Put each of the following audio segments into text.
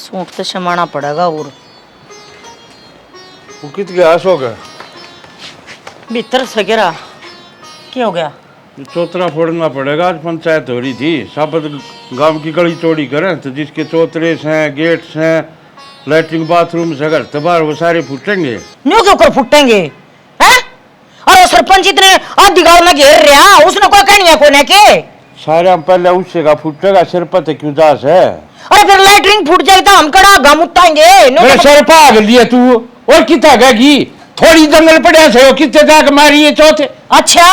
Suit तो शमाना पड़ेगा और वो कित गया सो गया भीतर से गिरा। क्या हो गया? चौतरा फोड़ना पड़ेगा। आज पंचायत हो रही थी, साबत गांव की गली चौड़ी करें तो जिसके चौतरेस हैं, गेट्स हैं, लैट्रिन बाथरूम से घर तबार वो सारे फूटेंगे। न्यू क्यों कर फूटेंगे हैं? अरे सरपंच इतने आधी गांव में घेर रहा, उसने कोई कहनी है कोने के? सारे हम पहले उससे का फूटेगा, सिर पते क्यों दास है। अरे फिर लैट्रिन फूट जाए तो हम कड़ा गम उठाएंगे। मेरे सर भाग लिए तू और कितना गएगी? थोड़ी जंगल पड़े से कितने जाके मारी है चौथे। अच्छा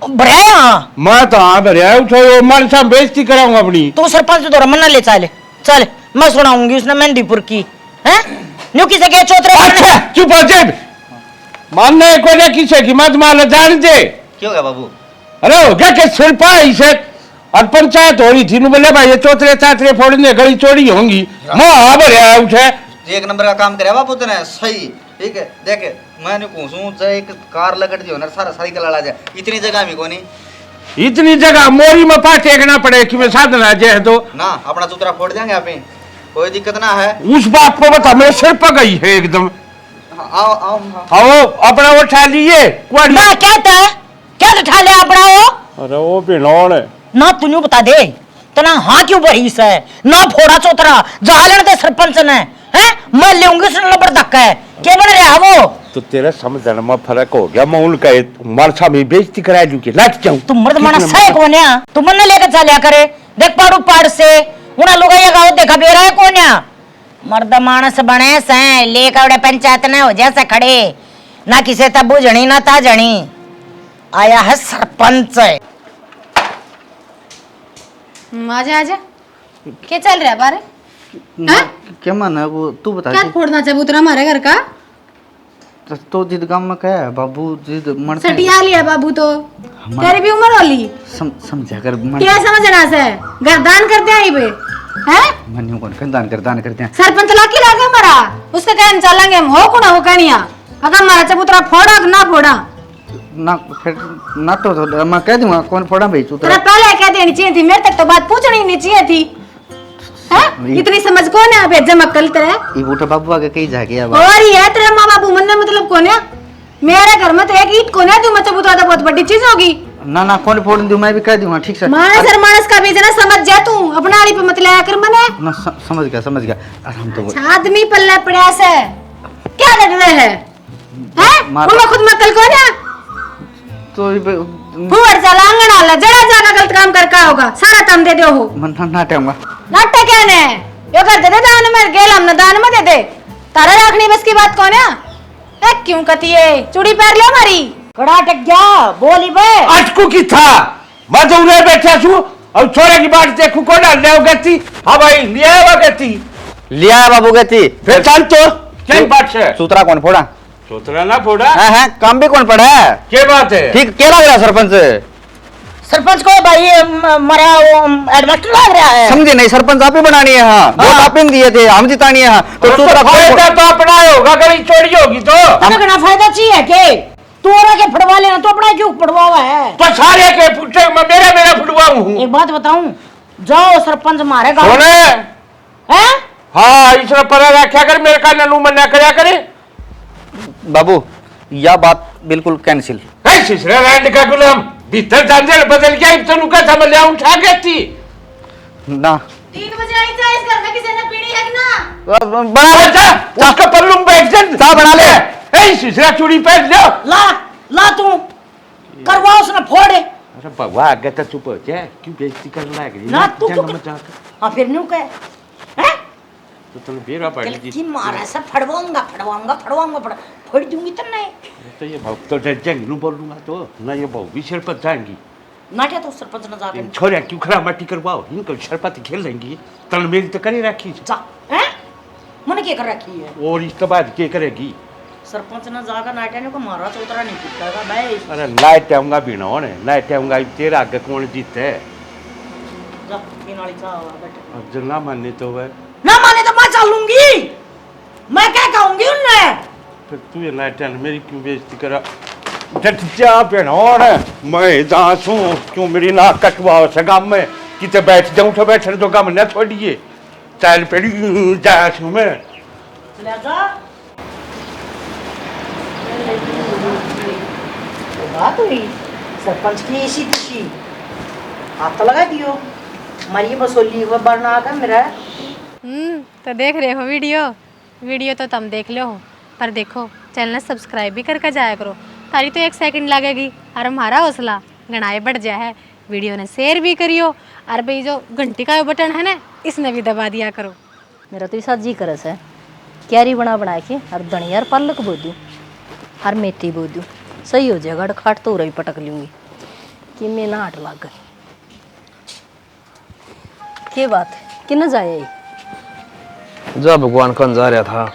भरया मैं तो हाँ भरया उठो माल साहब बेइज्जती कराऊंगा अपनी। तो सरपंच तो रमन ले चल मैं सुनाऊंगी उसने मेहंदीपुर की हैं न्यू किसे के चौतरे। अच्छा चुप हो जाए, मानने को ना किसे की मत माल जान दे। क्यों गया बाबू? अरे हो गया कि सिर पा इसे और पंचायत हो रही थी नु बोले भाई ये चौतरे चातरे फोड़ने गली चोरी होंगी। मैं हाँ भरया उठे एक नंबर का काम करे बापू तने सही। ठीक है देख मैंने पूछूं चाहे एक कार लगट दियो ना सारा साइकिल लड़ा जाए इतनी जगह में कोनी। इतनी जगह मोरी में पास टेकना पड़े कि मैं साधन आ जाए तो ना अपना चुतरा फोड़ देंगे आप ही, कोई दिक्कत ना है। उस बात को बता मेरे सिर पर गई है एकदम। आओ आओ आओ अपना वो उठा लिए ना कहता है क्या उठा ले अपना वो। अरे वो बिनौन है ना तू बता दे तो ना हाँ क्यों भरी है ना फोड़ा चौतरा जालन दे सरपंच ने हैं मैं लेऊंगी उसने लबड़ धक्का है क्या बन रहा वो। तो तेरा समझने में फर्क हो गया। मैं उनका मालसा में बेइज्जती करा दूंगी लट जाऊं। तुम मर्द माना सह कौन है? तुम मन लेकर चलिया करे देख पाड़ू पाड़ से उन्हें लोग ये गाँव देखा बेरा है कौन है? मर्द मानस बने से लेकर पंचायत ने हो जैसे खड़े ना किसे तब बुझनी ना ता जनी आया है सरपंच। आजा आजा क्या चल रहा है बारे? क्या मन है वो तू बता। क्या फोड़ना चाहिए उतना हमारे घर का? तो जिद गांव में क्या है बाबू जिद मरते सटिया लिया बाबू तो तेरी भी उम्र होली समझा कर क्या समझना से गर्दान करते हैं पे हैं मन्यू कौन दान करते हैं। सरपंच लाकी लागे हमारा उसका कहन चलेंगे हम हो कुना हो कनिया अगर हमारा चबूतरा फोड़ा कि ना फोड़ा ना फिर ना तो मैं कह दूंगा कौन फोड़ा भाई तू तेरा पहले कह देनी चाहिए थी, मेरे तक तो बात पूछनी नहीं चाहिए थी। हैं इतनी समझ कौन है अबे जमक कल तेरे ये बूटा बाबू आगे कहीं जा गया और ये तेरे माँ बाबू मन मतलब कौन है? मेरे घर में तो एक ईंट कौन है? तू मैं चबूतरा तो बहुत बड़ी चीज होगी। ना ना कौन फोड़ दूं मैं भी कह दूंगा ठीक से। मानस का भी जना समझ जा तू अपना आड़ी पे मत लाया कर मने ना समझ गया आराम तो अच्छा आदमी पल्ले पड़ा से क्या लड़ रहे हैं हैं तुम खुद में कल कौन है? तो फुवर चलांगन आला जड़ा जागा गलत काम कर का होगा सारा तम दे दो हो मन ना टाऊंगा नाटक क्या ने यो कर दे दान में गेल हम दान में दे दे तारा रखनी बस की बात कौन है? ए क्यों कती है चूड़ी पैर ले हमारी कड़ा टक गया बोली बे अटकू की था मैं तो उन्हें बैठा छू और छोरे की बात देखू कौन ले गति। हाँ भाई लिया है गति लिया है बाबू गति फिर चल तो क्या बात है? सूत्रा कौन फोड़ा? चौतरा ना फोड़ा है काम भी कौन पड़ा है? क्या बात है? ठीक क्या लग रहा सरपंच? सरपंच को भाई मरा वो एडमिनिस्ट्रेटर लग रहा है। समझे नहीं सरपंच आप ही बनानी है। हाँ वोट आप ही दिए थे हम जितानी है। हाँ तो फायदा तो अपना होगा गली चोरी होगी तो अपना फायदा चाहिए के तू और के फड़वा लेना तो अपना क्यों फड़वावा है? तो सारे के पूछे मैं मेरा फुटवाऊं हूं। एक बात बताऊं जाओ सरपंच मारे गांव सोने हैं हाँ इसने पर रखा कर मेरे का ननू मन्ना करया करे। बाबू यह बात बिल्कुल कैंसिल। कैसे रैंड का गुलाम भीतर जंजर बदल गया इतनु का समझ उठा गई थी ना 3 बजे आई था इस घर में किसी ने पीनी है कि ना? बना जा उसका पल्लू बैठ जा सा बना ले ऐसी सिरा चूड़ी पहन लो ला तू करवा उसने फोड़े। अरे बाबा आगे तो चुप हो जा क्यों बेइज्जती कर लग रही ना तू हां फिर न्यू कह हैं तो तुम बेरा पड़ी जी की मारा सब फड़वाऊंगा फोड़ दूंगी तो नहीं तो ये भाव तो जंग नु बोलूंगा तो ना ये भाव भी सिर पर जाएंगी ना क्या तो सरपंच न जाके छोरे क्यों खरा मट्टी करवाओ इनको शरपत खेल लेंगी तल मेरी तो करे रखी जा हैं मने क्या कर रखी है और इसके बाद क्या करेगी? सरपंच न जाकर नाट्याने को मारा चौतरा नहीं पिटेगा भाई। अरे लाइट आऊंगा भी ना ने लाइट आऊंगा तेरा आगे कौन जीते जा तीन वाली चा बैठे अब जो ना मानने तो वह ना माने तो मैं चलूंगी मैं क्या कहूंगी उन्हें फिर तू ये लाइट मेरी क्यों बेइज्जती करा जट जा बेनौर मैं दासू क्यों मेरी नाक कटवाओ सगाम में किते बैठ जाऊं तो बैठने तो गम न छोड़िए चल पड़ी जा छू मैं चले जा बात हुई सरपंच की ऐसी खुशी हाथ तो लगा दियो हमारी मसोली को बरना आकर मेरा तो देख रहे हो वीडियो तो तुम देख लो हो पर देखो चैनल सब्सक्राइब भी करके जाया करो तारी तो 1 सेकंड लगेगी और हमारा हौसला गणाए बढ़ जाए है वीडियो ने शेयर भी करियो और भाई जो घंटी का बटन है ना इसने भी दबा दिया करो। मेरा तो ऐसा जी करस है क्यारी बना के हर धनिया और पालक बो दूँ हर मेथी बो दूँ सही हो जाएगा खाट तो रही पटक लूँगी कि मैं ना हट लग गई क्या बात है कि न जाए जब भगवान कन जा रहा था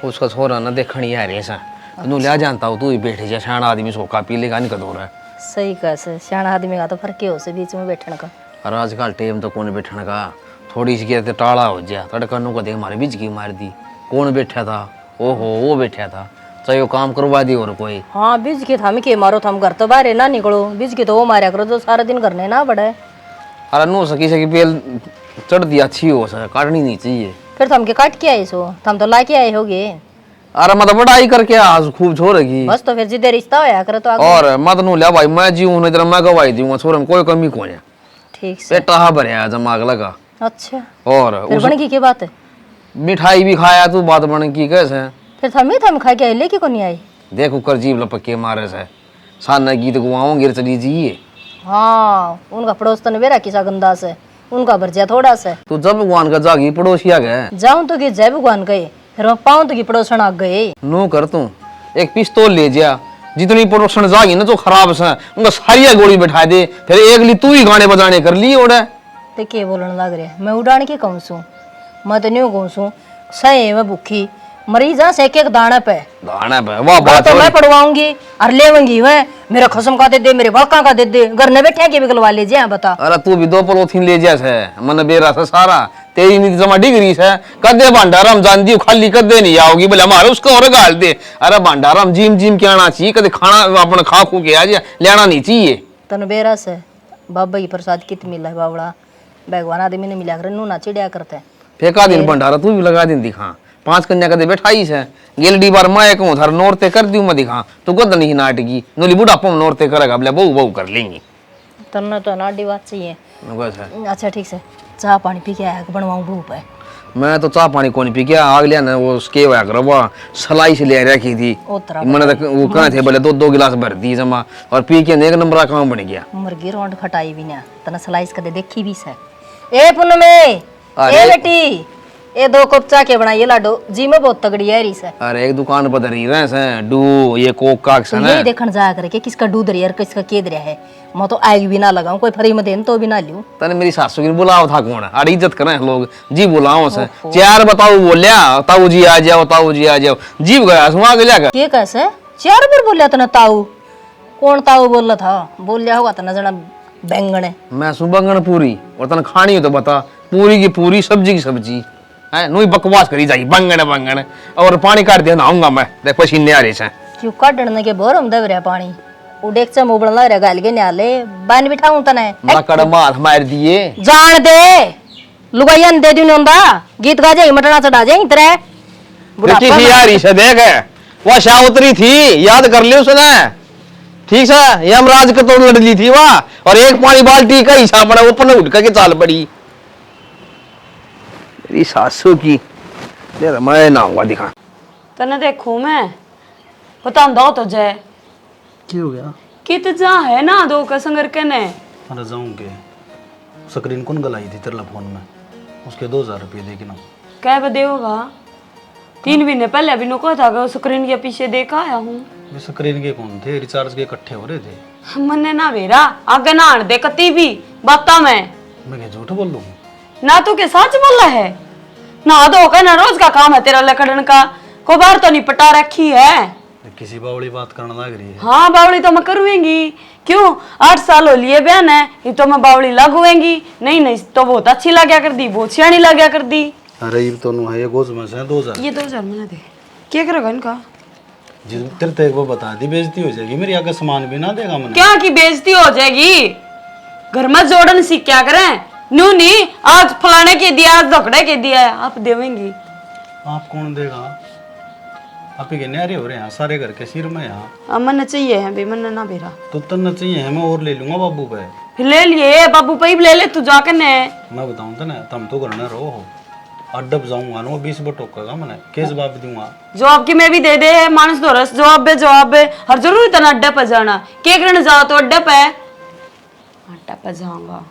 उसका छोरा न देखण ही आ रही सा तू लिया जानता हो तू ही बैठे जा शान आदमी सोखा पी लेगा नहीं कदो रहा सही कैसे सियाणा आदमी का तो फर्क हो से बीच में बैठने का और आजकल टेम तो कौन बैठने का थोड़ी सी कहते टाला हो जा तड़ कन्नू को देख मारे बीच की मार दी कौन बैठा था ओहो वो बैठा था चाहे वो काम करवा दी और कोई हाँ बीज के थाम के मारो थम घर तो बाहर ना निकलो बीज के तो वो मारा करो तो सारा दिन करने ना पड़े अरे नो सकी बेल चढ़ दी अच्छी हो सके काटनी नहीं चाहिए फिर थम के काट के आए सो थम तो ला के आए होगे अरे मतलब पढ़ाई करके आज खूब छोड़ेगी बस तो फिर जिद्दे रिश्ता होया करे तो आगे और मत नू लिया भाई मैं जीऊं नहीं तेरा मैं गवाही दूंगा छोरे में कोई कमी कौन है ठीक से पेटा हा भरया दिमाग लगा अच्छा और फिर उस बन की क्या बात है मिठाई भी खाया तू बात बन की कैसे फिर थम खा के आए लेके को नहीं आई देखो कर जीव लपके मारे से साना गीत गुआओ गिर चली जाइए हाँ उनका पड़ोस तो बेरा किसा गंदा से उनका भरजा थोड़ा सा तू जब भगवान का जागी पड़ोसिया गए जाऊं तो कि जय भगवान गए फिर मैं पाऊं तो कि पड़ोसन आ गए नो कर तू एक पिस्तौल ले जा जितनी पड़ोसन जागी ना तो खराब से उनका सारिया गोली बैठा दे फिर एक ली तू ही गाने बजाने कर ली ओड़े ते के बोलने लग रहे मैं उड़ाने के कहूँ सू मैं तो नहीं कहूँ सू सही मैं भूखी मरी जा से एक दाना पे दाना पे वाह वो बात तो हो मैं पढ़वाऊंगी और लेवंगी मैं मेरा खसम का दे दे मेरे बड़का का दे दे घर ने बैठे के बिगलवा ले जे बता अरे तू भी दो पलोथीन ले जा से मन बेरा से सारा तेरी नीति जमा डिग्री से कदे भंडारम जान दी खाली कदे नहीं आओगी बोले हमारे उसको और गाल दे अरे भंडारम जिम जिम के आना चाहिए कदे खाना अपन खा खू के आ जा लेना नहीं चाहिए तन बेरा से बाबा की प्रसाद कित मिला है बावड़ा भगवान आदमी ने मिला कर नू ना चिड़िया करते फेंका दिन भंडारा तू भी लगा दिन दिखा 5 कन्या कदे बैठाई से गेलडी बार मैं कहूं धर नोरते कर दूं मैं दिखा तू गद नहीं नाटकी नोली बुढ़ापा में नोरते करेगा बोले बहु बहु कर लेंगे तन तो नाडी बात चाहिए वैसे अच्छा ठीक से चाह पानी पी के आया बनवाऊं भूप है मैं तो चाह पानी कौन पी के आग लिया ना वो उसके होया करो वो सलाई से ले रखी थी ओतरा मैंने तो वो कहाँ थे बोले 2 गिलास भर दी जमा और पी के एक नंबर काम बन गया मुर्गी रोंड खटाई भी ना तना स्लाइस कदे देखी भी से ए पुनमे ए बेटी ए 2 कप चाह के बनाइए लाडो जी में बहुत तगड़ी है री से अरे एक दुकान पर धरी रहे से डू ये कोक काक से तो ना ये देखण जाया करे कि किसका दूध रिया और किसका केद रिया है मैं तो आग भी ना लगाऊं कोई फ्री में देन तो भी ना लूं तने मेरी सासू की बुलाओ था कौन अरे इज्जत करें लोग जी बुलाओ से 4 बताओ बोलिया ताऊ जी आ जाओ जीव गया सुहा गया क्या के कैसे 4 बार बोलिया तना ताऊ कौन ताऊ बोल था बोलिया होगा तना जना बैंगन है मैं सुबंगन पूरी और तने खानी हो तो बता पूरी की पूरी सब्जी की सब्जी है नुई बकवास करी जाई बैंगन और पानी काट दे नहाऊंगा मैं देख पसीने आ रहे से क्यों काटने के बोर हम दब रहा पानी उडेक से मुबड़न लग रहा गाल के न्याले बान बिठाऊं तने मकड़ मार मार दिए जान दे लुगाइयन दे दूं नंदा गीत गा जाई मटना चढ़ा जाई तेरे देखी थी यार इसे देख वो शाउतरी थी याद कर ली उसने ठीक है यमराज के तो लड़ ली थी वह और एक पानी बाल्टी का हिसाब पड़ा ऊपर ने उठ के चाल पड़ी मेरी सासू की मैं ना हुआ दिखा तने देखू मैं बता दो तो जय क्या हो गया कित जा है ना दो कसंगर के ने अरे जाऊँ के स्क्रीन कौन गलाई थी तेरा फोन में उसके 2000 रुपये दे के ना कह बदे होगा 3 महीने पहले अभी नुको था कि स्क्रीन के पीछे देखा आया हूँ वे स्क्रीन के कौन थे रिचार्ज के इकट्ठे हो रहे थे मन्ने ना वेरा आगे ना दे कती भी बाता मैं क्या झूठ बोल लूँ ना तू के सच बोला है ना दो का ना रोज का काम है तेरा लकड़न का को बार तो नहीं पटा रखी है किसी बावड़ी बात करने लग रही है हाँ बावड़ी तो मैं करूँगी क्यों 8 साल हो लिए बहन है ये तो मैं बावड़ी लगूंगी नहीं तो बहुत अच्छी लग्या कर दी बहुत सियाणी लग्या कर दी अरे ये तो है ये गोज में से 2000 ये 2000 मना दे क्या करेगा इनका जिस तेरे तो एक वो बता दी बेइज्जती हो जाएगी मेरी आगे सामान भी ना देगा मैंने क्या की बेइज्जती हो जाएगी घर में जोड़न सीख क्या करें न्यू नहीं, आज फलाने के दिया, आज धोकड़े के दिया है, आप देवेंगी। आप कौन देगा? आप ही के न्यारे हो रहे हैं सारे घर के सिर में यहाँ। अब मन चाहिए है बे, मन ना बेरा। तो तन्ना चाहिए है, मैं और ले लूंगा बाबू पे। फिर ले लिए बाबू पे ले ले, तू जाकर ने। मैं बताऊं तो ना, तुम तो घर न रहो हो, अड्डब जाऊंगा ना, 20 बटोकेगा मैंने, केस जवाब दूंगा। जवाब की मैं भी दे दे, मानस दोरस जवाब बे, हर जरूरी तना अड्डे पे जाना, के करने जाओ तो अड्डे पे, अड्डे पे जाऊंगा।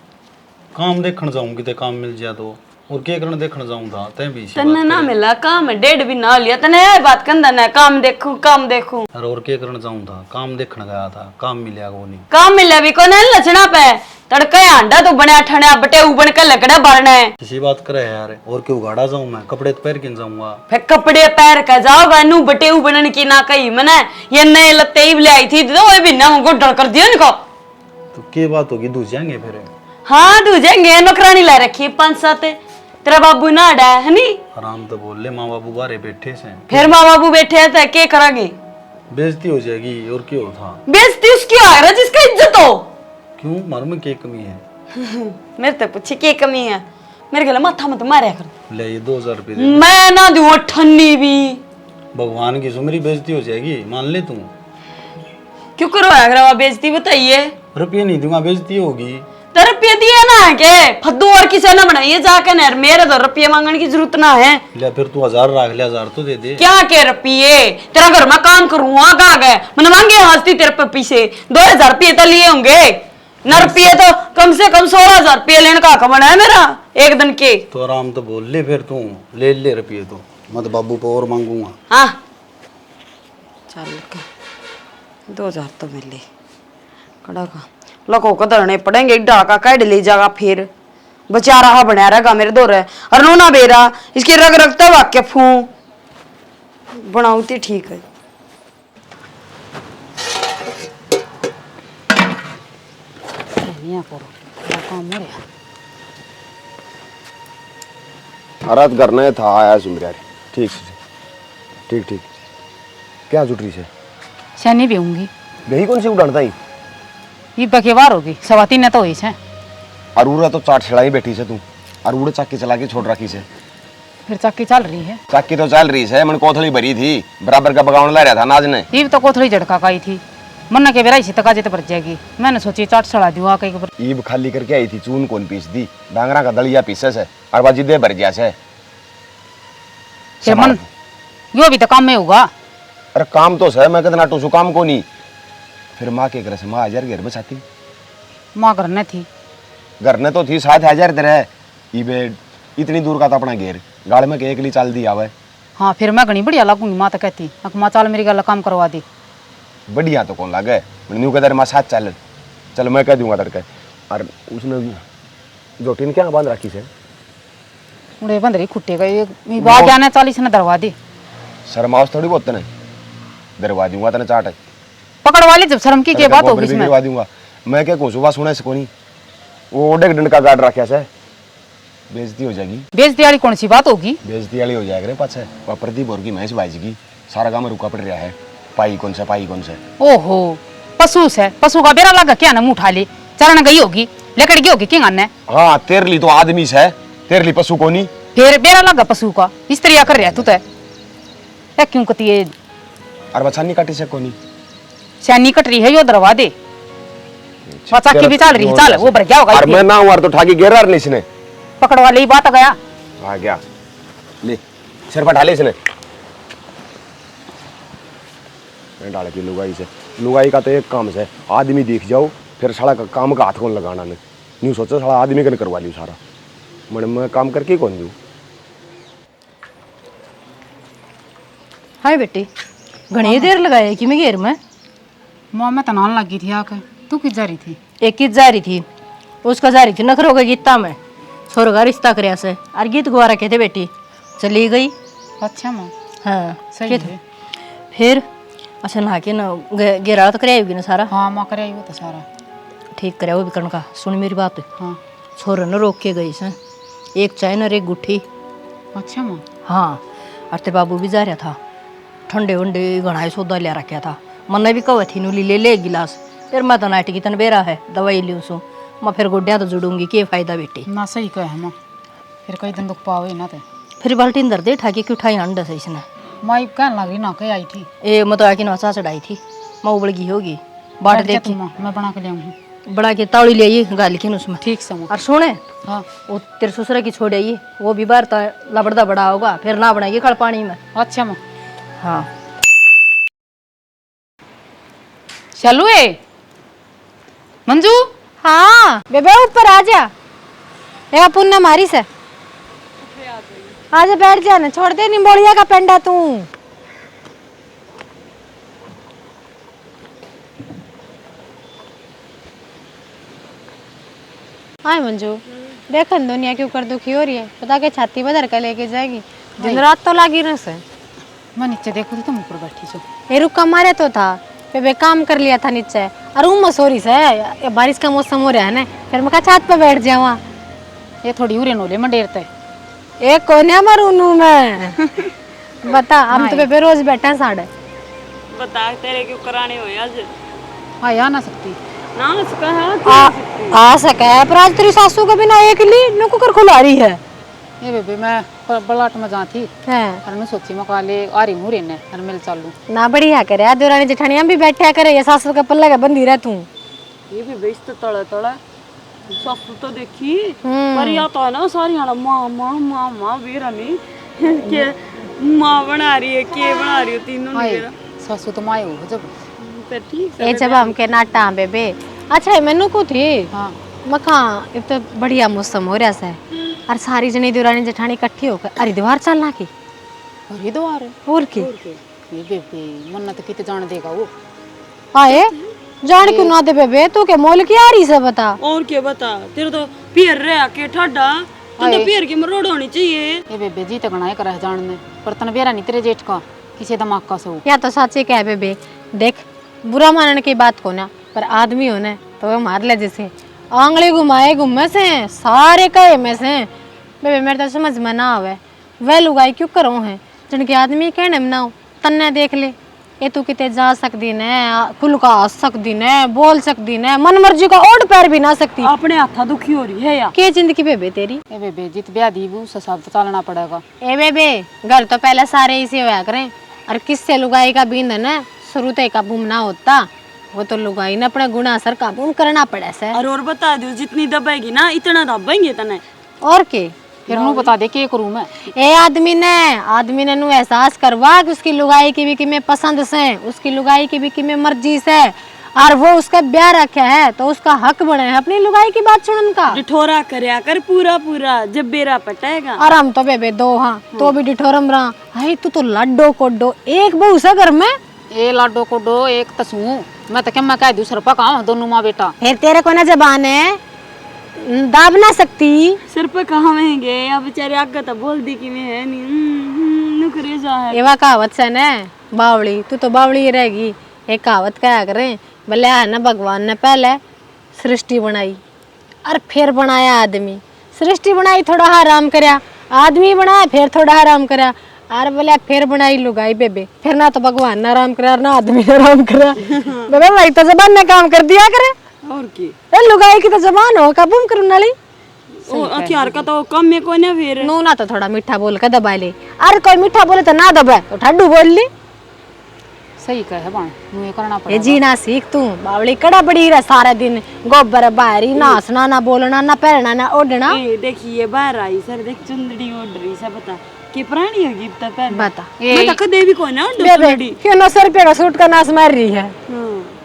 काम देखने जाऊं, किते काम मिल जाए तो, और के करने देखने जाऊं था, तै भी इसी तन्ने बात ना करे। मिला काम है, 1.5 भी ना लिया, तने ये बात कंदा ना, काम देखूं काम देखूं। अरे और के करने जाऊं था, काम देखने गया था, काम मिलेगा वो नहीं। काम मिला भी कोने लचना पे, तड़का आंडा तो बने ठने बटे उबन का लकड़ा भरना है। किसी बात करे यार, और क्यों उगाड़ा जाऊं मैं, कपड़े तो पहन के जाऊंगा। फिर कपड़े पैर का जाओ नू बटे उबनन की ना कही मैंने, ये नए लत्ते ही ले आई थी तो वो भी ना हमको डर कर दिया इनको। तो के बात होगी, दूध जाएंगे फिर? हाँ दूजेंगे, नौकरानी ला रखी 5-7, तेरा बाबू ना अड़ा है नी। आराम तो बोल ले, माँ बाबू बारे बैठे से। फिर माँ बाबू बैठे हैं तो क्या करेंगे? बेइज्जती हो जाएगी, और क्यों था? बेइज्जती उसकी आ रहा जिसका इज्जत हो। क्यों, मार में क्या कमी है? मेरे तो पूछे क्या कमी है, मेरे ख्याल माथा मत मारे कर। ले ये 2000 रुपये दे। मैं ना दूं ठन्नी भी। भगवान की सुमरी बेइज्जती हो जाएगी, मान ले तू। क्यों करवाया करवा बेइज्जती बताइए? रुपये नहीं दूंगा, बेइज्जती होगी। तो रुपये दिए ना के फद्दू और किसी ने बनाइए जाकर नहर, मेरे तो रुपये मांगने की जरूरत ना है। ले फिर तू 1000 रख ले, 1000 तो दे दे। क्या के रुपये, तेरा घर में काम करूंगा कहाँ गए, मैंने मांगे हंसती तेरे पे पीछे 2000 रुपये तो लिए होंगे न, रुपये तो कम से कम 16,000 रुपये लेने का कमाना है मेरा एक दिन के। तो आराम तो बोल ले, फिर तू ले रुपये तो, मैं तो बाबू पे और मांगूंगा। हाँ चल का 2000 तो मिले कड़ा का लको को धरने पड़ेंगे, डाका काट ले जाएगा फिर बचा रहा बना रहेगा मेरे दो रहे और नो ना बेरा इसकी रग रगता वाक्य फू बनाऊती ठीक है। हरात करना था आया सुमरिया ठीक से ठीक ठीक क्या जुट रही से शनि भी होंगी यही कौन सी उड़ान था ये बकेवार होगी सवाती ने तो हुई से अरूरा तो चाट छिड़ाई बैठी से तू अरूड़े चाकी चला के छोड़ रखी से फिर चक्की चल रही है चाकी तो चल रही है मन कोथली भरी थी बराबर का बगावन ला रहा था नाज ने ये तो कोथड़ी झटका काई थी मन्ना के बेरा इसी तक आज भर जाएगी मैंने सोची चाट चढ़ा दूँ कहीं पर ईब खाली करके आई थी चून कौन पीस दी डांगरा का दलिया पीसे से और बाजी दे भर गया से फिर मन यो भी तो काम में होगा अरे काम तो है मैं कितना टूसू काम को नहीं फिर माँ के घर से माँ 1000 घर बचाती माँ घर ने थी घर ने तो थी 7,000 तरह ईबे इतनी दूर का था अपना घेर गाड़ में के एक ली चाल दी आवे हाँ फिर मैं घनी बढ़िया लगूंगी माँ तो कहती माँ चाल मेरी गल काम करवा दी बढ़िया तो कौन लागे न्यू कहते माँ साथ चल चल मैं कह दूंगा तड़के और उसने जोटिन क्या बांध रखी से उड़े बंद रही खुट्टे गए बात जाने 40 ने दरवा दी शर्माओस थोड़ी बहुत तने दरवा दूंगा तने चाट पकड़वा ली जब शर्म की बात होगी इसमें दरवा दूंगा मैं क्या कहूँ सुबह सुने से कोनी वो डेढ़ डंड का गार्ड रखा से बेइज्जती हो जाएगी बेइज्जती वाली कौन सी बात होगी बेइज्जती वाली हो जाएगा रे पाछे वह प्रदीप और की भैंस बाजगी सारा गांव में रुका पड़ रहा है पाई कौन से ओहो पशु से पशु का बेरा लगा क्या ना मुंह उठा ले चरण गई होगी लेकर गई होगी किंग अन्ने हाँ तेरली तो आदमी से तेरली पशु को नहीं फिर बेरा लगा पशु का इस तरह कर रहा तू तो ए क्यों कती है और बछानी काटी से कोनी सैनी कट रही है यो दरवा दे बच्चा की भी चल रही है चल वो भर गया होगा और मैं ना हूं तो ठाकी गेरार नहीं इसने पकड़वा ले बात आ गया आ गया ले सिर पर ढाले इसने डाल की लुगाई से लुगाई का तो एक काम से आदमी दिख जाओ फिर साला का काम का हाथ कौन लगाना ने न्यू सोचो साला आदमी कन करवा लियो सारा मैं काम करके कौन दूँ हाय बेटी घनी देर लगाए कि मैं घेर में माँ मैं तनान लगी थी आके तू किस जा रही थी एक गीत जा रही थी उसका जा रही थी नखरों का गीता में छोर का रिश्ता कर से और गीत गुआरा कहते बेटी चली गई अच्छा माँ हाँ सही है फिर अच्छा नहा के ना घेरा तो कराया होगी ना सारा हाँ माँ करे वो तो सारा ठीक कराया वो भी करने का सुन मेरी बात हाँ छोर न रोक के गई से एक चाय और एक गुट्ठी अच्छा माँ हाँ और ते बाबू भी जा रहा था ठंडे वंडे घनाए सौदा लिया रखा था मन भी कव थी नूली ले ले गिलास फिर मैं तो नाइट की तन बेरा है दवाई ली उसू मैं फिर गोड्या तो जुड़ूंगी, के फायदा बेटी। ना सही कहे माँ, फिर कई दिन दुख पावे ना ते फिर बाल्टी अंदर दे ठाकी क्यों उठाई अंडा से इसने। माई कहने लग रही ना कह आई थी ए मैं तो आके नौचा चढ़ाई थी, मैं उबड़ गई होगी बाट बैठ जा देखी तू माँ, मैं बना के ले आऊंगी। बड़ा के तावड़ी ले आई गाल की उसमें। ठीक से माँ। और सुने हाँ वो तेरे ससुरा की छोड़ आई, वो भी बार लबड़दा बड़ा होगा, फिर ना बनाएगी खड़ पानी में। अच्छा माँ। हाँ चलू ए मंजू। हाँ बेबे ऊपर आ जा, ये पुन्ना मारी से आजा बैठ जा ना, छोड़ दे निम्बोड़िया का पेंडा तू। हाय मंजू, देख दुनिया के ऊपर दुखी हो रही है, पता के छाती बदर कर लेके जाएगी, दिन रात तो लागी रह से। मैं नीचे देखो थी तुम ऊपर बैठी छो। ये रुका मारे तो था बेबे, काम कर लिया था नीचे, और मसूरी से ये बारिश का मौसम हो रहा है ना, फिर मैं कहा छत पे बैठ जावा। ये थोड़ी उरे नोले में डेरते एक कोने मरूनू में बता, हम तो बेबे रोज बैठे साढ़े। बता तेरे क्यों कराने हो आज? हाँ आ ना सकती ना उसका है आ सके है, पर आज तेरी सासू का बिना एक ली नुको कर खुला रही है। ये बेबे मैं बलाट में जा थी है और मैं सोची मैं काले आ रही हूँ रेने और मिल चालू ना, बढ़िया करे देवरानी जेठानिया भी बैठा करे, ये सासू का पल्ला का बंदी रह तू। ये भी बेच तो तड़ा तड़ा सासू तो देखी पर या तो है ना सारी हां मां मां मां मां वीरानी के मां बना रही है, के बना रही हो तीनों ने मेरा सासू तो माए हो जब फिर ठीक ये जब हम के नाटा बेबे। अच्छा ये मैनू को थी हाँ मखा, ये तो बढ़िया मौसम हो रहा है, और सारी जनी देवरानी जेठानी इकट्ठी होकर हरिद्वार चलना की। हरिद्वार और की ये बेबे मन्नत किते जान देगा वो। आए जान क्यों ना दे बेबे, तू के मोल की आ रही से बता। और क्या बता, तेरे तो पियर रहा के ठाडा तो पियर की मरोड़ होनी चाहिए। ये बेबे जी तक ना कर जान ने, पर तन बेरा नहीं तेरे जेठ का किसी दिमाग का सो। या तो सच्चे क्या है बेबे, देख बुरा मानने की बात को ना, पर आदमी हो ना तो वो मार ले, जैसे आंगले घुमाए घूमे से सारे कहे में से बेबे, मेरे तो समझ में ना आवे वह लुगाई क्यों करो है जिनके आदमी कहने में ना हो। तन्ने देख ले, ये तू किते जा सकती ने, खुल का हंस सकती ने, बोल सकती ने, मन मर्जी का ओढ़ पैर भी ना सकती, अपने हाथा दुखी हो रही है या के जिंदगी बेबे तेरी। ए बेबे जित ब्याह दी वो सब तो चलना पड़ेगा। ए बेबे घर तो पहले सारे इसे होया करें, और किससे लुगाई का बींद ना शुरू तक काबू ना होता, वो तो लुगाई ने अपने गुना असर काबू करना पड़े से। और बता दो जितनी दबाएगी ना इतना दबाएंगे तने। और के फिर नू बता दे के करूं मैं। ए आदमी ने नू एहसास करवा कि उसकी लुगाई की भी कि मैं पसंद से, उसकी लुगाई की भी कि मैं मर्जी से, और वो उसका ब्याह रखा है तो उसका हक बने है अपनी लुगाई की बात सुनन का। डिठोरा करया कर पूरा पूरा जब बेरा पटेगा। और हम तो बेबे दो हाँ तो भी डिठोरम रहा। हाय तू तो लड्डो कोड्डो एक बहू से घर में। ए लाडो को डो एक तसू मैं तो क्या मैं कह दूं सर पका दोनों माँ बेटा। फिर तेरे को ना जबान है दाब ना सकती। सिर पे कहाँ महंगे अब बेचारे आगे तो बोल दी कि मैं है नहीं नुकरे जा है। ये कहावत से न बावड़ी, तू तो बावड़ी ही रहेगी। एक कहावत क्या करें भले है ना, भगवान ने पहले सृष्टि बनाई और फिर बनाया आदमी। सृष्टि बनाई थोड़ा आराम करया, आदमी बनाया फिर थोड़ा आराम करया, और बोले फिर बनाई लुगाई बेबे, फिर ना तो भगवान ने आराम करा ना आदमी ने आराम करा। बेबे भाई तो जबान ने काम कर दिया करे। और की लुगाई की तो जबान हो काबू करूँ नाली। ओ हथियार का तो कम में कोई ना फिर नू ना तो थोड़ा मीठा बोल के दबा ले, अरे कोई मीठा बोले तो ना दबाए तो ठड्डू बोल ली। सही कहे बाण नू ये करना ये पड़ेगा। जीना सीख तू, बावड़ी कड़ा बड़ी रहा सारा दिन गोबर बाहरी नाचना ना बोलना ना पहनना ना ओढ़ना। देखिए बाहर आई सर देख चुंदड़ी ओढ़ रही सब बता कि पुरानी होगी तब पहन बता मैं तो कदे भी कोई ना बेबे क्यों 900 रुपये का सूट का नाश मार रही है।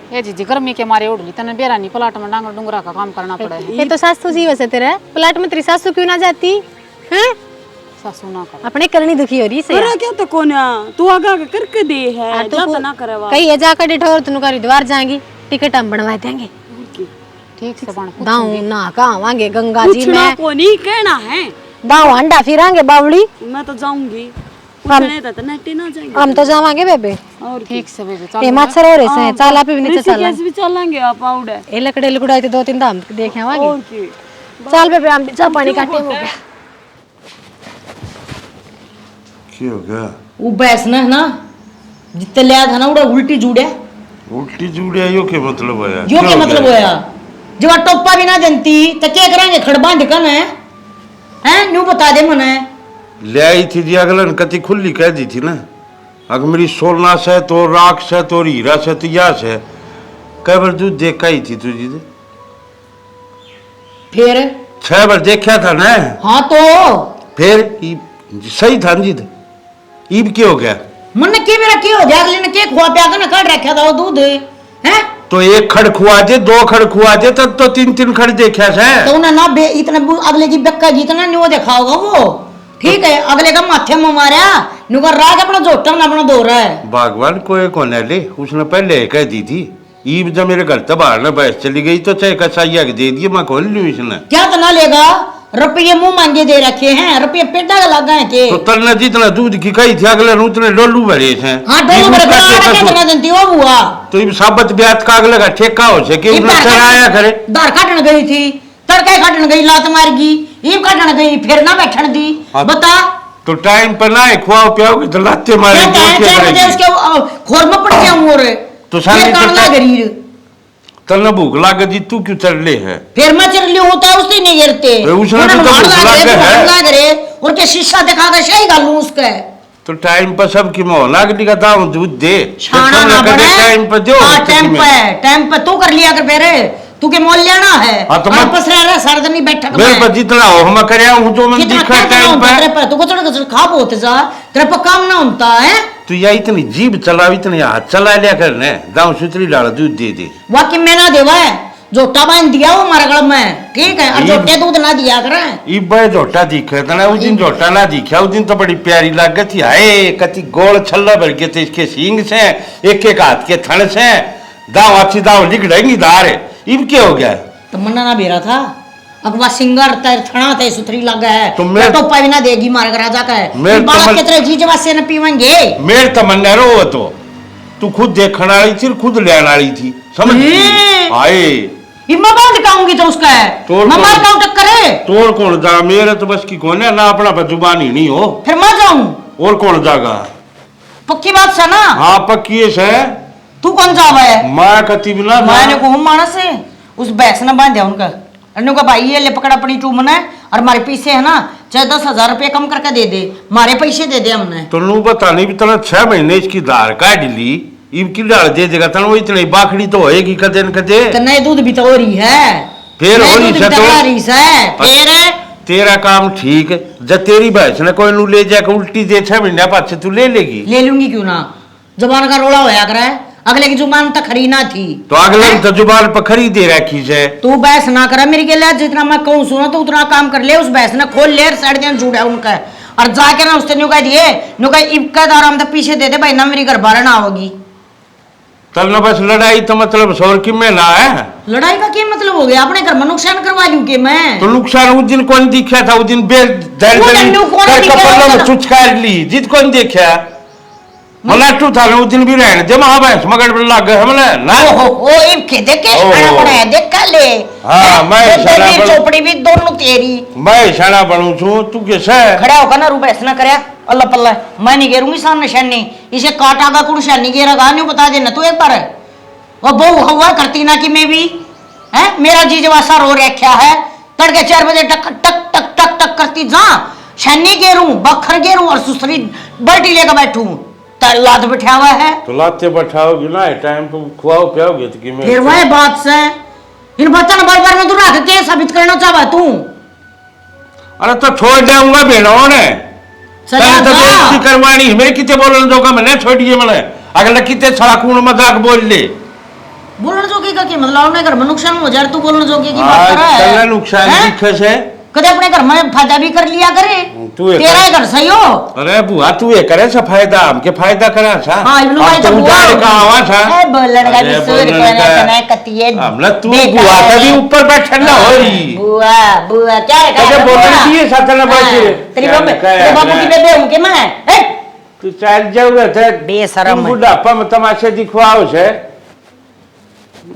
ये जी गर्मी के मारे उड़ ली तने बेरा नहीं प्लाट में डांगर डूंगरा का काम करना पड़े। ये तो सासू जी वैसे तेरे प्लाट में तेरी सासू क्यों ना जाती हैं? सासू ना कर अपने करनी दुखी हो रही से करा क्या तो कोना तू आगा करके दे है जा तो ना करवा कहीं ये जाकर डिठोर तनु का हरिद्वार जाएंगी, टिकट हम बनवा देंगे। ठीक से बाण दाऊ ना कहावांगे गंगा जी में को नहीं कहना है दाऊ अंडा फिरांगे बावड़ी। मैं तो जाऊंगी पूछने तो नट्टी ना जाएंगे हम तो जावांगे बेबे। और ठीक से बेबे ये माछर हो रहे से चाला पे भी नीचे चला भी चलेंगे आप आउडे ये लकड़े लुकड़ाई तो 2-3 दाम देखे आवांगे। और की चल बेबे हम जा पानी काटे हो गया। क्या हो गया? वो बैस ना जितने लिया था ना उड़ा उल्टी जुड़े उल्टी जुड़िया यो के मतलब है यो क्या मतलब होया जब टोपा भी ना जनती तो क्या करेंगे खड़बा दिकन है न्यू बता दे मने ले आई थी जी अगलन कति खुली कह दी थी ना अगर मेरी सोलना से तो राख से तो हीरा से तो या से कई बार तू देखा ही थी तुझी ने फिर 6 बार देखा था ना हाँ तो फिर सही था जी ईब क्या हो गया मन के मेरा क्या हो जाएगा लेने के खुआ प्या ना काट रखा था वो दूध है तो एक खड़ खुआ दे 2 खड़ खुआ दे तब तो 3 खड़ देखा से तो उन्हें ना इतना अगले की बेक्का जितना न्यू देखा होगा वो ठीक है अगले का माथे में मारा नुकर राग अपना जोटा ना अपना दो रहा है भगवान कोई कौन है ले उसने पहले कह दी थी ईब जब मेरे घर तबार ना बहस चली गई तो चाहे कसाइया के दे दिए मैं खोल लूँ इसने क्या तो ना लेगा रुपये मुंह मांगे दे रखे हैं रुपये पेटा का लगा है के तो तलने जितना दूध की कही थी अगले उतने डोलू भरे थे हाँ डोलू भरे कितना जनती वो हुआ तो ये साबत ब्याज का अगले का ठेका हो सके उसने चलाया करे दार काटने गई थी तड़के काटने गई लात मार गई ईब काटने गई फिर ना बैठने दी बता तो टाइम पर ना खुआओ पियाओगे तो लाते मारेंगे उसके खोर में पड़ जाऊं और तो सामने गरीब तलने भूख लागे जी तू क्यों चल ले है फिर मैं चल लियो होता उसने नहीं गिरते उसने भी तो भूख लागे है और के शीशा दिखा के सही गालू उसका तो टाइम पर सबकी मोह लागली का दाम दूध दे छाना ना बने टाइम पर दो टाइम पर तू कर लिया कर फिर तू के मोल लेना है हाँ तो मैं पसरा रहा सारा दिन नहीं बैठा मेरे पर जितना हो हम करया हूं जो मैं दिखा टाइम पर तू को थोड़ा खा बोते जा तेरे पर काम ना होता है तू या इतनी जीभ चला इतनी हाथ चला लिया करने दाऊ सुतरी डाल दूध दे दे वाकई में ना देवा है जोटा बांध दिया वो हमारे गल में ठीक है और जोटे दूध ना दिया करे ई बे जोटा दिखे तना उस दिन जोटा ना दिखा उस दिन तो बड़ी प्यारी लागत थी हाय कति गोल छल्ला भर के थे इसके सींग से एक हाथ के थन से दाव अच्छी दाव लिख रहेंगी दार इब क्या हो गया तो मन्ना ना बेरा था अगवा सिंगर तर थना थे सुथरी लगा है तो मैं तो पाई ना देगी मार्ग राजा का है बालक के तरह जी जवा से न पीवेंगे मेरे तमन्ना रो तो तू खुद देखने वाली थी खुद लेने वाली थी समझ आए इम्मा बांध काऊंगी तो उसका है मम्मा काऊ टक्कर है तोड़ कौन जा मेरे तो बस की कौन है ना अपना पर जुबान ही नहीं हो फिर मैं जाऊं और कौन जागा पक्की बात है ना हाँ पक्की है तू कौन जावा है मैं कति बिना मैंने को मानस है उस भैंस ने बांधा उनका का भाई ये ले पकड़ अपनी चूमना है और हमारे पैसे है ना चाहे 10,000 रुपये कम करके दे दे हमारे पैसे दे दे हमने तो नू बता नहीं भी तना 6 महीने इसकी दार काट ली इब की डाल दे देगा तना वो इतनी बाखड़ी तो होएगी कदे न कदे तो नए दूध भी तो हो रही है फिर हो रही है फिर तेरा काम ठीक है जब तेरी भैंस ने कोई नू ले जाकर उल्टी दे 6 महीने बाद से तू ले लेगी ले लूंगी क्यों ना जुबान का रोड़ा होया कर अगले की जुबान तक खरी ना थी तो अगले तो जुबान पर खरी दे रखी है तू बहस ना करा मेरी के लिए जितना मैं कहूँ सुनो तो उतना काम कर ले उस बहस ने खोल ले साढ़े दिन झूठा उनका और जाके ना उसने न्यू कह दिए न्यू कह इबका दार हम तो पीछे दे दे भाई ना मेरी घर बार ना होगी तब ना बस लड़ाई तो मतलब सौर की में ना है लड़ाई का क्या मतलब हो गया अपने घर में नुकसान करवा लूं के मैं तो नुकसान उस दिन कौन दिखा था उस दिन बेल चुचकार ली जित कौन देखा मला टू था उस दिन भी रहने दे महाभैंस मगर लग गए हमने ना ओ इब के देख के खाना बनाया देख कर ले हां मैं इशारा चोपड़ी भी दोनों तेरी मैं इशारा बनूं छु तू कैसे खड़ा होकर ना रूप ऐसा ना करया अल्लाह पल्ला मैं नहीं घेरूंगी सामने निशानी इसे काटागा कुड़ निशानी घेरागा नहीं बता देना तू एक बार वो बहु हवा करती ना कि मैं भी है मेरा जीजवासा रो रखा है तड़के 4 बजे टक टक टक टक टक करती जा शनी घेरूं बखर घेरूं और सुसरी बल्टी लेकर बैठूं लात बैठा हुआ है तो लाते बैठाओगी ना टाइम पे खुआओ पियाओगे तो कि फिर वह बात से इन बच्चों बार बार में तू रख के साबित करना चाहता तू अरे तो छोड़ जाऊंगा बेड़ों ने तो बेइज्जती करवानी मेरे कितने बोलने दोगा मैंने छोड़िए मैंने अगला कितने सड़कून मजाक बोल ले बोलने जोगी का क्या मतलब अपने घर में नुकसान हो जाए तू बोलने जोगी की बात कर रहा है नुकसान दिखे से कदे अपने घर में फायदा भी कर लिया करे तेरा ही घर सही हो अरे बुआ तू ये करे सा फायदा हमके फायदा करा सा हां इब्नु भाई तो बुआ का आवाज है ए बोलन का बिसुर को ना कतिए हमला तू बुआ का भी ऊपर बैठन ना हो रही बुआ बुआ क्या है कदे बोलन दिए साथ ना बैठे तेरे बाबू की बेबे हूं के मैं तू चल जाऊगा थे बेशरम बुढ़ापा में तमाशे दिखवाओ से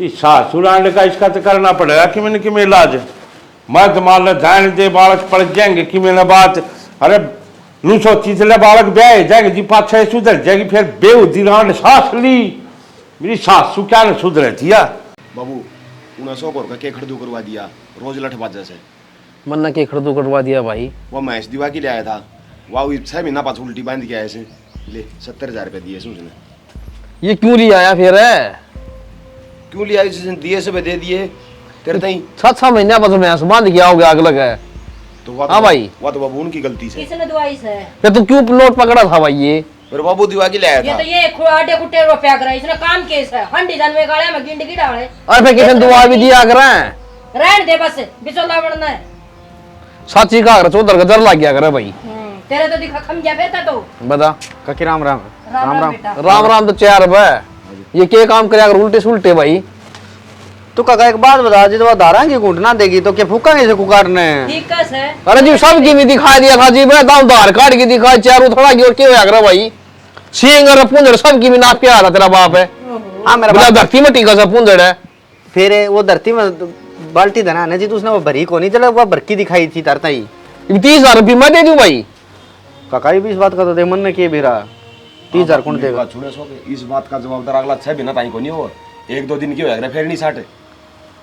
इस सासुरांड का इसका तो करना पड़ेगा कि मैंने कि मैं इलाज मत मान लो ध्यान दे बालक पड़ जाएंगे कि मैंने बात अरे नू सोची चले बालक ब्याह जाएंगे जी 5-6 सुधर जाएगी फिर बेहूदी रान सास ली मेरी सासू क्या न सुधरे थी यार बाबू उन्हें 100 का के खड़दू करवा दिया रोज लठ बाजा से। मन ने के खड़दू कटवा दिया भाई। वो मैच दिवा के ले आया था, वाह 6 महीना पास उल्टी बांध के आया से, ले 70,000 रुपये दिए उसने। ये क्यों लिया आया फिर है? क्यों लिया? इसने दिए से दे दिए तेरे ताई 7 महीने बाद मैच बांध के आओगे आग लगा। तो वो हाँ भाई, वो तो बाबू उनकी गलती से। किसने दवाई से? ये तू क्यों प्लॉट पकड़ा था भाई? ये मेरे बाबू दिवा के ले आया ये था। तो ये आटे कुटे रुपया कर इसने काम केस है हंडी जानवे गाड़े में गिंड की डाले। अरे फिर किसी दुआ भी दिया कर रहन दे बस बिचौला बनना है। साची का अगर चौधर का डर लग गया करे भाई। तेरे तो दिखा खम गया फिर तो बता काकी राम राम। राम राम बेटा। राम राम तो 4 रुपए। ये क्या काम करे अगर उल्टे सुलटे भाई? तू काका एक बात बता, जी तो धारा की घूंट ना देगी तो क्या फूकांगे से कुकारने? ठीक है। अरे जी सब की भी दिखाई दिया था जी, मैं दाम धार काट के दिखाई चारों थोड़ा की और क्या होया करे भाई? सिंग और पुंजड़ सब की भी नाप के आ रहा तेरा बाप है। हाँ मेरा बिना बाप। धरती में टीका सा पुंजड़ है। फिर वो धरती में बाल्टी धना ना जी, तो उसने वो भरी को नहीं चला, वो भरकी दिखाई थी तरता ही। 30,000 रुपये मैं दे दूं भाई। काका भी इस बात का तो दे मन ने किए बेरा 30,000 कौन देगा? छुड़े सो इस बात का जवाबदार अगला 6 महीना ताई को नहीं हो, 1-2 दिन की होया फिर नहीं साटे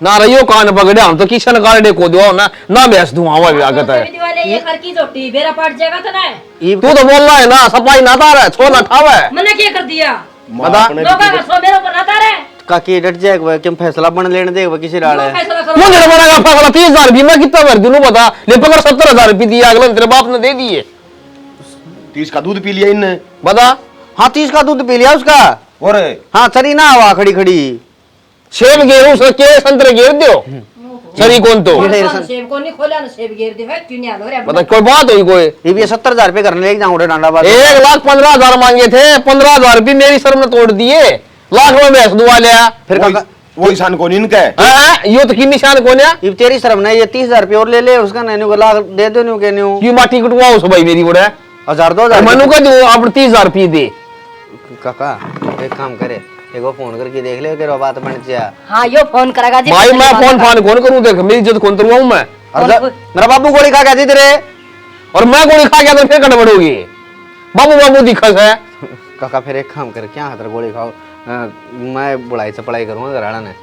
ना रहियो कान पकड़े हम तो किशन कार्ड को दो ना बेच दूं हवा भी आगत है। ये खर की जोटी बेरा पाट जाएगा तो ना तू तो बोल रहा है ना सफाई ना तार है छोड़ ना ठावा है। मैंने क्या कर दिया? बता लोगों का सो मेरे ऊपर ना तारे काकी डट जाएगा कि फैसला बन लेने देगा किसी डाल है। फैसला करो। मुझे बनेगा फैसला 30,000 रुपये मैं कितना भर दूं बता ले पकड़ 70,000 रुपये दिया अगले तेरे बाप ने दे दिए। 30 का दूध पी लिया इनने। बता हाँ 30 का दूध पी लिया उसका। और हाँ चरी ना हवा खड़ी खड़ी सेब गेहूं से के संतरे गिर दो सरी कौन तो सेब को नहीं खोला ना सेब गिर दे भाई चुनिया लो रे। बता कोई बात हुई कोई? ये भी 70,000 रुपये करने लेके जाऊँ डांडा बात। 1,15,000 मांगे थे 15,000 रुपये मेरी सर ने तोड़ दिए। लाख में भैंस दुआ लिया फिर काका वो इंसान को नहीं इनका है। यो तो की निशान कौन है? ये तेरी शर्म नहीं, ये 30,000 रुपये और ले ले उसका नैनू को लाख दे दो न्यू के न्यू क्यों माटी कटवा उस भाई मेरी बोले 1,000 2,000 मनु का जो आप 30,000 रुपये दे। काका एक काम करे, एक वो फोन करके देख ले कि बात बन जाए। हां यो फोन करेगा जी भाई मैं फोन कौन करूं? देख मेरी इज्जत कौन करूं मैं? मेरा बाबू गोली खा गया तेरे और मैं गोली खा गया तो फिर गड़बड़ोगी। बाबू बाबू दिक्कत है। काका फिर एक काम कर, क्या हाथ गोली खाओ, मैं बुढ़ाई से पढ़ाई करूंगा घराना ने।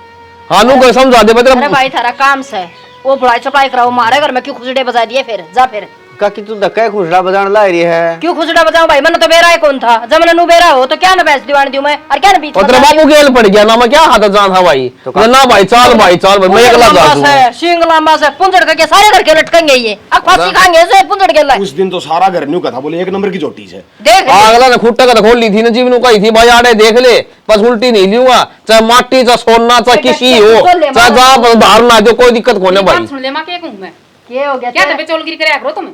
हाँ नु को समझा दे बता। अरे भाई थारा काम से वो बुढ़ाई चपड़ाई कराओ मारे घर में क्यों खुसड़े बजा दिए? फिर जा फिर काकी तू धक्का खुशड़ा बजाने ला रही है। क्यों खुसड़ा बजाऊं भाई? मैंने तो बेरा है कौन था जब मैंने नु बेरा हो तो क्या ना बेच दीवान दूं मैं और क्या ना बीच और तेरे बाबू गेल पड़ गया ना मैं क्या हाथ जान था भाई तो ना भाई चाल मैं अकेला जा दूं। सिंग लंबा से पुंजड़ के सारे घर के लटकेंगे ये अब फांसी खाएंगे से पुंजड़ के ला उस दिन तो सारा घर न्यू कथा बोले 1 नंबर की चोटी से देख अगला ने खुट्टा का खोल ली थी ना जीवनु कही थी भाई आड़े देख ले बस उल्टी नहीं लूंगा चाहे माटी चाहे सोना चाहे किसी हो चाहे जहां धार ना दो कोई दिक्कत कोने भाई। सुन ले मां क्या कहूं मैं? क्या हो गया? क्या तबे चोलगिरी करे करो तुम?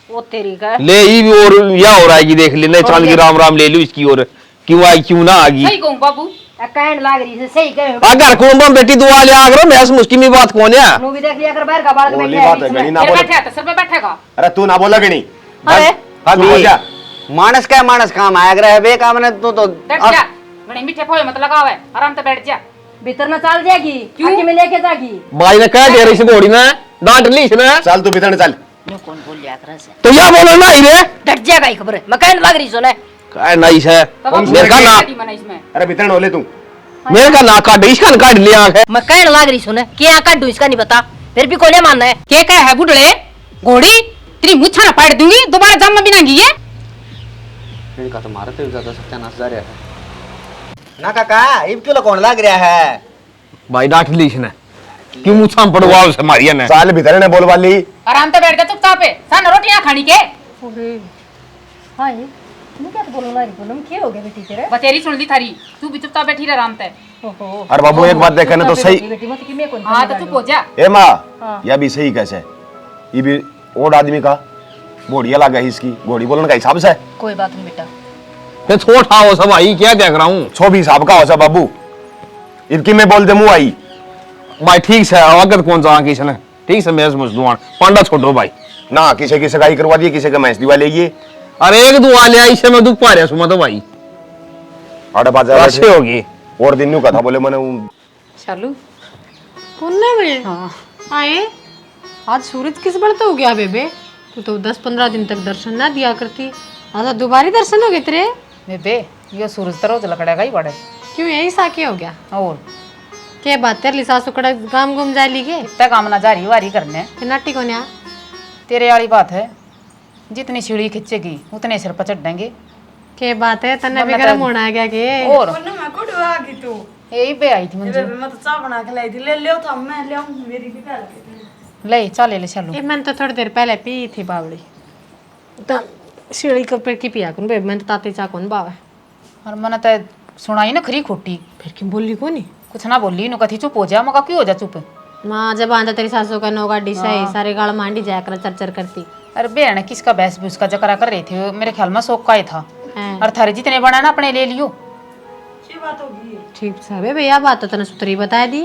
वो तेरी का ले ई भी और या हो रहा है कि देख ले नहीं चाल की राम राम ले लू इसकी और क्यों आई क्यों ना आगी। सही कहूं बाबू? कहने लाग रही है सही कहे अगर कुंभम बेटी दुआ ले आगरो मैं मुश्किल में बात कौन है? नु भी देख लिया कर बाहर का बाल बोली बात है मेरी ना बोले। बैठा तो सर पे बैठेगा। अरे तू ना बोला कि नहीं? अरे अभी मानस का मानस काम आया करे है बे काम ने तू तो बैठ जा बड़े मीठे फोए मत लगावे आराम से बैठ जा। भीतर ना चल जाएगी क्यों में लेके जागी? भाई ने कह दे रही से घोड़ी ने डांट ली इसने। चल तू भीतर चल। नु कौन बोल लिया कर से तो या बोलो ना रे डट जाएगा ही खबर मैं कहने लग रही सुने काय नाइस है मेरे का ना इसमें अरे भीतर ओले तू मेरे का ना काट इसका काट लिया है। मैं कहने लग रही सुने क्या काट दूं इसका नहीं बता फिर भी कोने मानना है क्या कह है बुढ़ड़े घोड़ी तेरी मुच्छा ना फाड़ दूंगी दोबारा जम में बिनागी ये इनका तो मारते हुए ज्यादा सत्यानाश जा रहा है ना काका इब क्यों कौन लग रहा है? भाई डांट ली इसने क्यों मुच्छा पड़वा उसे मारिया ने। चल भीतर ने बोल वाली आराम से बैठ जा चुपचाप है सन रोटियां खानी के। हां ये तू क्या बोल रहा है? बोलम क्या हो गया बेटी तेरे? बतेरी सुन ली थारी तू भी चुपचाप बैठी रह आराम से। ओहो अरे बाबू एक बात देखे ना तो सही बेटी मत कि मैं कौन हां तो चुप हो जा। ए माँ यह भी सही कैसे ये भी ओड आदमी का घोड़िया लगा है इसकी घोड़ी बोलने का हिसाब से कोई बात नहीं बेटा ये छोटा हो सब भाई क्या देख रहा हूँ 100 भी हिसाब का हो सा बाबू इनकी मैं बोल दे मुँह आई भाई ठीक से अवगत कौन सा किसने ठीक से मैं समझ दुआन पांडा छोड़ो भाई ना किसी की सगाई करवा दी किसी का मैच दिवा लेगी। अरे एक दुआ ले आई से मैं दुख पा रहा सुमा तो भाई आड़े बाजार अच्छे होगी और दिन न्यू कथा बोले मैंने चालू कौन है बे? हाँ आए आज सूरज किस बढ़ता हो गया बेबे? तू तो 10-15 दिन तक दर्शन ना दिया करती, आज दोबारा दर्शन हो गए तेरे? बेबे ये सूरज तो रोज लकड़ेगा ही बड़े क्यों यही साके हो गया? और के बात तेरी सासू कड़ा गाम घूम जा ली के इतना काम ना जारी वारी करने फिर नाटी को न्या तेरे वाली बात है, जितनी सीढ़ी खिंचेगी उतने सिर पर चढ़ेंगे। के बात है तन्ने भी मतलब- गरम होना है क्या के और मैं कुछ आ गई तू यही पे आई थी मंजू। मैं तो चाय बना के लाई थी, ले लियो था मैं ले आऊं मेरी भी पहले। ले चल ले चलो। ए मैंने तो थोड़ी देर पहले पी थी बावड़ी तो सीढ़ी के ऊपर की पिया कौन बेबी मैंने तो ताती चा कौन बावे और मैंने तो सुनाई ना खरी खोटी, फिर क्यों बोली को नहीं कुछ ना बोली नु कथी चुप हो जा, मका क्यों हो जा चुप। माँ जब आंदा तेरी सासू का नौगा डिश है सारे गाल मांडी जाया कर चर करती अरे बहन किसका बहस भूस का जकरा कर रहे थे, मेरे ख्याल में शौक का ही था। हैं। और थारे जितने बना ना अपने ले लियो। ठीक है भैया बात तो तने सुतरी बता दी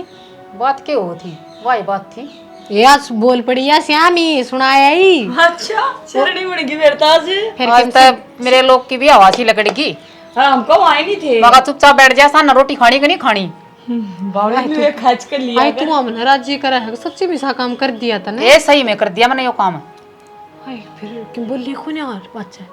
बात क्या हो थी, वही बात थी। ये आज बोल पड़ी या श्यामी सुनाया ही अच्छा शरणी बन गई मेरे ताज फिर आज तक मेरे लोग की भी आवाज ही लकड़ी की, हमको आए नहीं थे मगा चुपचाप बैठ जा, सा रोटी खानी कि नहीं खानी। बावड़ी ने खर्च कर लिया आई तू हमने राजी करा है सच्ची में सा काम कर दिया तने ये सही में कर दिया मैंने यो काम। आई फिर क्यों बोली को नहीं और बच्चा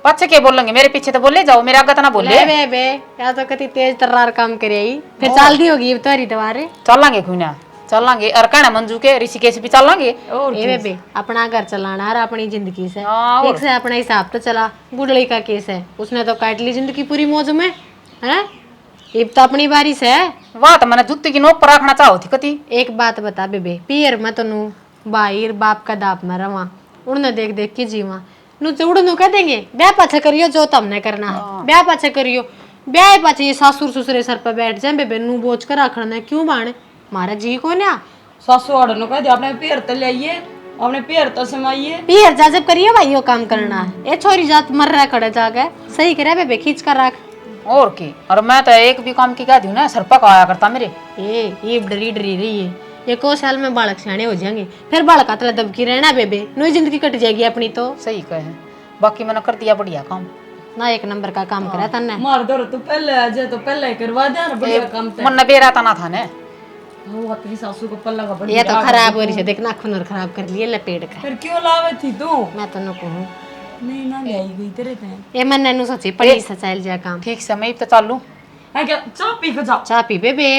बच्चे क्या बोलेंगे, मेरे पीछे तो बोले जाओ, मेरे आगे तो ना बोले। ले बे बे या तो कति तेज तर्रार काम करे आई फिर चाल दी होगी तोरी दवारे चलांगे क्यों ना चलांगे, और कहना मंजू के ऋषिकेश भी चलांगे। ए बेबे अपना घर चलाना है अपनी जिंदगी से हाँ, और- एक से अपना हिसाब तो चला। बुढ़ड़ी का केस है उसने तो काट ली जिंदगी पूरी मौज में है अब तो अपनी बारी से है। वाह तो मैंने जुत्ती की नोक पर रखना चाहो थी कती। एक बात बता बेबे पियर मैं तनु बाहिर बाप का दाप में रवा उड़ने देख देख के जीवा नु तो उड़नु कह देंगे ब्याह पाछे करियो जो तुमने करना है ब्याह पाछे करियो ब्याह पाछे ये सासुर ससुरे सर पर बैठ जाए बेबे नु बोझ कर रखना है क्यों बाणे मारा जी को न्या सासू आड़ नो कह दे अपने पैर तले आइए अपने पैर तो समाइए पियर जा जब करियो भाई यो काम करना है ये छोरी जात मर रहा खड़े जाके सही करे बेबे खींच कर रख और की, और मैं तो एक भी काम की कह दी ना सर पक आया करता मेरे। ये डरी डरी रही है ये को साल में बालक सियाने हो जाएंगे फिर बालक अतला दबकी रहना बेबे नई जिंदगी कट जाएगी अपनी तो सही कहे, बाकी मैंने कर दिया बढ़िया काम। ना एक नंबर का काम करा तन्ने मार दो तू पहले आ जा तो पहले ही करवा दे ना बढ़िया काम ते मन बेरा तना था ने वो तेरी सासू को पल्ला का ये बढ़िया तो खराब हो रही है देख नाखून और खराब कर लिए लपेट का फिर क्यों लावे थी तू मैं तो न कहूं नहीं ना ले आई गई तेरे ते ये मन ननु सोची पड़ी सचाइल जा काम ठीक से मैं तो चालू। है क्या चाय पी के जा चा पी बेबे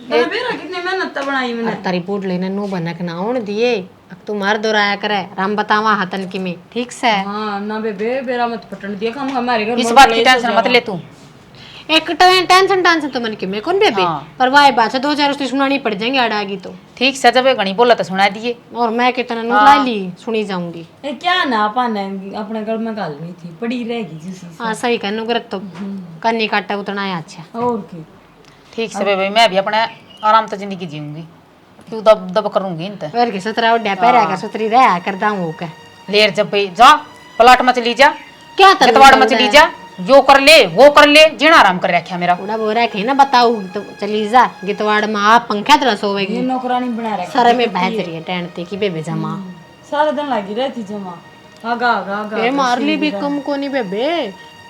मेरे बेरा कितने मेहनत तो बनाई मैंने तारी बोट लेने नु बनक ना उण दिए अब तू मार दोराया करे राम बतावा हाथन की में ठीक से हाँ ना बेबे बेरा मत पटन दिया हम हमारे घर इस में बात बड़े की टेंशन मत ले तू। एक टेंशन टेंशन तो मन की में कौन बेबे हाँ। पर वाई बात दो चार उसकी सुनानी पड़ जाएंगे आड़ागी तो ठीक से जब घनी बोला तो सुना दिए। और मैं कितना नु ला ली सुनी जाऊंगी ए क्या ना पाने अपने घर में गाल नहीं थी पड़ी रहेगी जिस हाँ सही कहनु गरत तो कन्नी काटा उतना है अच्छा और की ठीक से बेबी मैं भी अपने आराम से जिंदगी जीऊंगी, क्यों दब दब करूंगी इन और के सतरा उड्या पैरा का सुतरी रहा करदा हूं के लेर जब भाई जा प्लाट में चली जा, क्या तर गतवाड़ में चली जा, यो कर ले वो कर ले, जीना आराम कर रखा मेरा। उड़ा बोरा के ना बताऊ तो चली जा गितवाड़ में आप पंखा तला सोवेगी ये नौकरानी बना रखी सारे में बहस रही है टैंडते की बेबे जमा सारा दिन लगी रहती जमा आगा आगा आगा ए मार ली भी कम को नहीं बेबे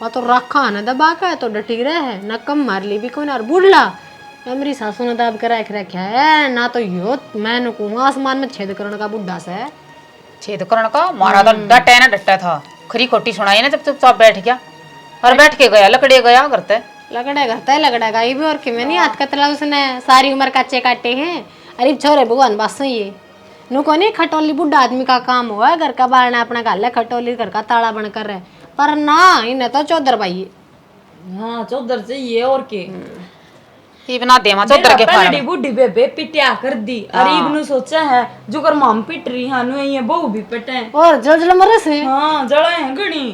वा तो रखा ना दबा का तो डटी रहे है ना कम मार ली भी कोई ना और बुढ़ला मेरी सासू ने दाब कर रख रखा है ना तो यो मैं न कहूँ आसमान में छेद करने का बुढ़ा से छेद करण का मारा तो डटे ना डटा था, खरी खोटी सुनाई ना जब चुपचाप बैठ गया और बैठ के गया लकड़े गया करते लगड़ेगा ये भी और कि मैं नहीं हाथ कतला उसने सारी उम्र कच्चे काटे हैं अरे छोरे भगवान बस ये नु को नहीं खटोली बुढ़ा आदमी का काम हुआ है घर का बारना अपना गाल है खटोली घर का ताला बनकर रहे पर ना इन्हें तो चौधर भाई हाँ चौधर चाहिए और के ये बना देवा चौधर के पहले बुढ़ी बेबे पिटिया कर दी अरीब नु सोचा है जो कर माम पिट रही हानु ये बहू भी पिटे और जल मरे से हाँ जड़ा है घड़ी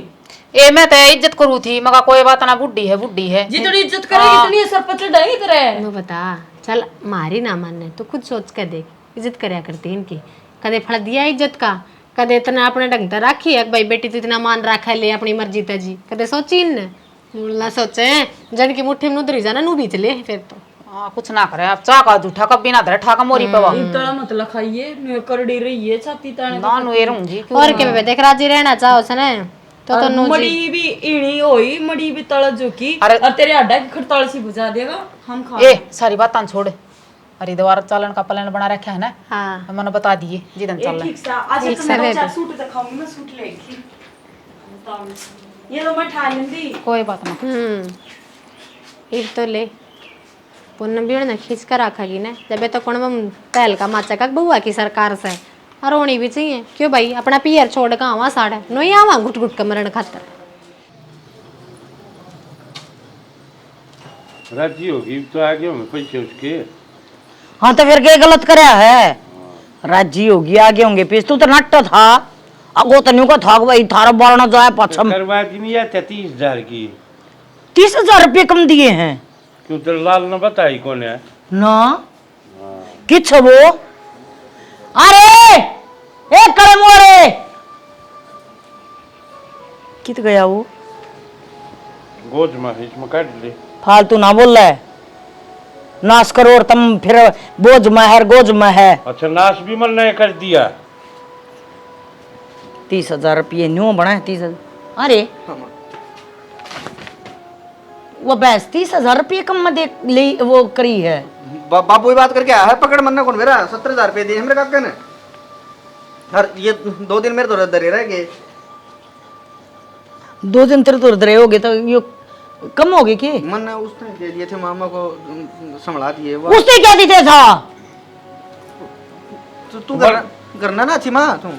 ए मैं तो इज्जत करू थी, मगा कोई बात ना, बुढ़ी है जितनी इज्जत करेगी इतनी सर पर चढ़ाई तेरे नु बता चल मारी ना मानने तो खुद सोच के देख इज्जत करया करती इनकी कदे फल दिया इज्जत का कदे इतना अपने ढंग से राखी है भाई बेटी तो इतना मान रखा ले अपनी मर्जी ते जी कदे सोची इन ना सोचे जन की मुट्ठी में नुदरी जाना नु बीच ले फिर तो हाँ कुछ ना करे अब चा का जूठा कभी ना धरे ठाका मोरी पवा तड़ा मत लखाइए करड़ी रही है छाती ताने ना नुए रहूंगी और के बेबे देख राजी रहना चाहो सने तो नु मड़ी भी इणी होई मड़ी भी तड़ जो की अरे- और तेरे अड्डा की खड़ताल सी बुझा देगा हम खा ए सारी बात छोड़, हरिद्वार चालन का प्लान बना रखा है ना, हाँ मैंने बता दिए जिदन चल ठीक सा आज ठीक तो सा मैं बेबे। सूट दिखाऊंगी मैं सूट लेगी ये तो मैं ठा लेंदी कोई बात ना। एक तो ले पूनम भी ने खींच कर रखेगी ना जब ये तो कौन पहल का माचा का बुआ की सरकार से और होनी भी चाहिए क्यों भाई अपना पियर छोड़ के आवा साढ़े नहीं आवा घुट घुट के मरण खातर। राजी होगी तो आगे होंगे पैसे उसके। हाँ तो फिर क्या गलत कराया है? राजी होगी आगे होंगे पैसे। तू तो नट्ट था अगो तनु का था भाई थारा बारना जाए पछम करवा दी नहीं आते 30,000 की। 30,000 रुपये कम दिए हैं क्यों तेरे लाल ने बताई कौन है ना किछ वो। अरे एक कलम मोरे कित गया वो गोद में इसमें काट ले। फालतू ना बोल रहा है नाश करो और तुम फिर बोझ में है गोज में है। अच्छा नाश भी मन ने कर दिया। 30,000 रुपये न्यू बना 30,000। अरे वो बस 30,000 रुपये कम में दे ले वो करी है। बाबू ही बात करके आया है पकड़ मरने कौन मेरा 70,000 रुपये दिए मेरे काका ने। हर ये 2 दिन मेरे तो दरे रह गए। 2 दिन तेरे तो दरे हो गए तो ये कम हो गए कि मन उसने दे दिए थे मामा को संभला दिए। उसने क्या दिए था? तू करना ना थी माँ तू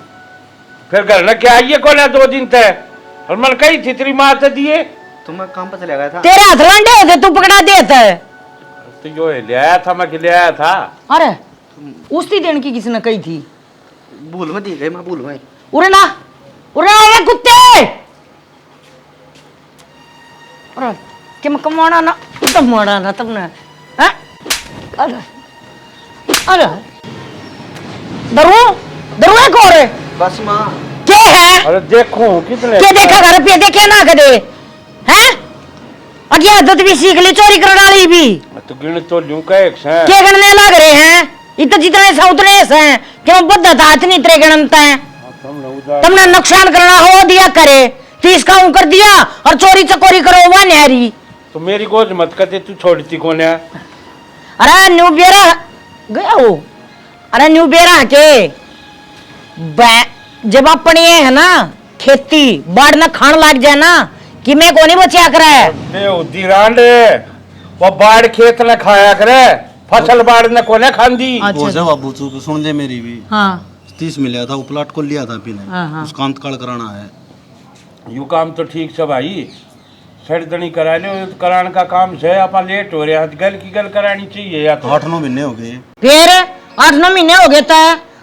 फिर घर में क्या ये कौन है 2 दिन तक और मन कही थी तेरी माँ तो दिए। तो मैं काम पर चला गया था। तेरे हाथ लंडे होते तू पकड़ा देता है। तो जो ले आया था मैं ले आया था। अरे उसी दिन की किसी ने कही थी भूल में दी गई मैं भूल में। उरे ना ये कुत्ते अरे कि मैं कमाना ना तो मारा ना तुमने हैं? अरे अरे दरू है कौन है? बस माँ क्या है? अरे देखो कितने क्या देखा घर पे देखे ना कदे हैं? अगे आदत भी सीख ली चोरी करने वाली भी। तो गिन तो लूं का एक से क्या गणने लग रहे हैं? इतने जितने से उतने हैं क्यों बद्दा था इतनी इतने गणनता है। तुमने नुकसान करना हो दिया करे 30 का कर दिया और चोरी चकोरी करो वह नहरी। तो मेरी गोद मत करते तू छोड़ती कौन है? अरे न्यू बेरा गया वो। अरे न्यू बेरा के जब अपनी है ना खेती बाढ़ न खान लग जाए ना कि मैं को नहीं बचा कर वो बाढ़ खेत न खाया करे फसल बाढ़ न कोने खांदी। वो जब बाबू तू सुन दे मेरी भी। हाँ 30 मिला था उपलाट को लिया था पीने। हाँ। उसका अंतकाल कराना है। यू काम तो ठीक से भाई सड़दनी करा ले कराने का काम से अपन लेट हो रहा गल की गल करानी चाहिए या तो 8-9 महीने हो गए। फिर 8-9 महीने हो गए था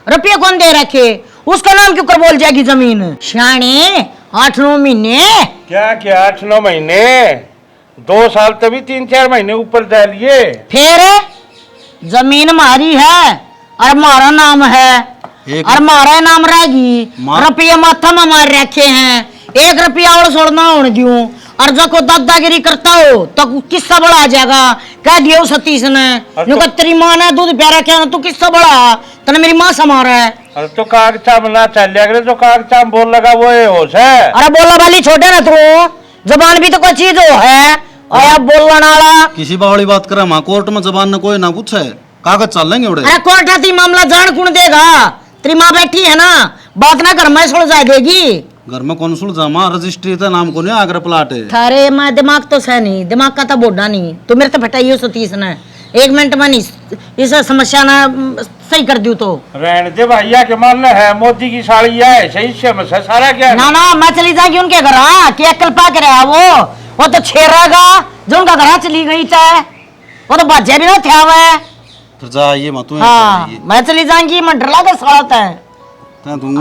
रुपये कौन दे रखे उसका नाम क्यों कर बोल जाएगी जमीन शाने 8-9 महीने क्या 8-9 महीने 2 साल तभी 3-4 महीने ऊपर डालिए। फिर जमीन हमारी है और हमारा नाम है और हमारा नाम रहेगी। रुपये माथा में मार रखे हैं 1 रुपया और छोड़ना होने दूं और जब को दादागिरी करता हो तो किस्सा बड़ा आ जाएगा। कह दियो सतीश ने जो तेरी माँ ने दूध प्यारा क्या तू किस्सा बड़ा तने मेरी माँ समारा है। अरे तो कागचा बना चल अगर जो कागचा बोल लगा वो है होश है। अरे बोला वाली छोटे ना तू जबान भी तो कोई चीज हो है और बोलने वाला किसी बावड़ी बात करे माँ कोर्ट में जबान ने कोई ना पूछे कागज चल लेंगे उड़े। अरे कोर्ट आती मामला जान कौन देगा? तेरी माँ बैठी है ना बात ना घर में सुलझ जाए देगी। घर में कौन सुलझा माँ रजिस्ट्री था नाम को नहीं आकर प्लाट है। थारे मैं दिमाग तो है नहीं दिमाग का तो बोडा नहीं तो मेरे तो फटाइयो सतीश ने 1 मिनट में नहीं इस समस्या ना सही कर दूं तो रहने दे भैया के मन है मोदी की साड़ी है सही से मसा सारा क्या ना ना मैं चली जाऊंगी उनके घर क्या कल पा के रहा वो तो छेड़ेगा जो उनका घर चली गई चाहे वो तो बाजे भी ना थे हुए। फिर जा ये मत हाँ मैं चली जाऊंगी मैं डर लगा साड़ा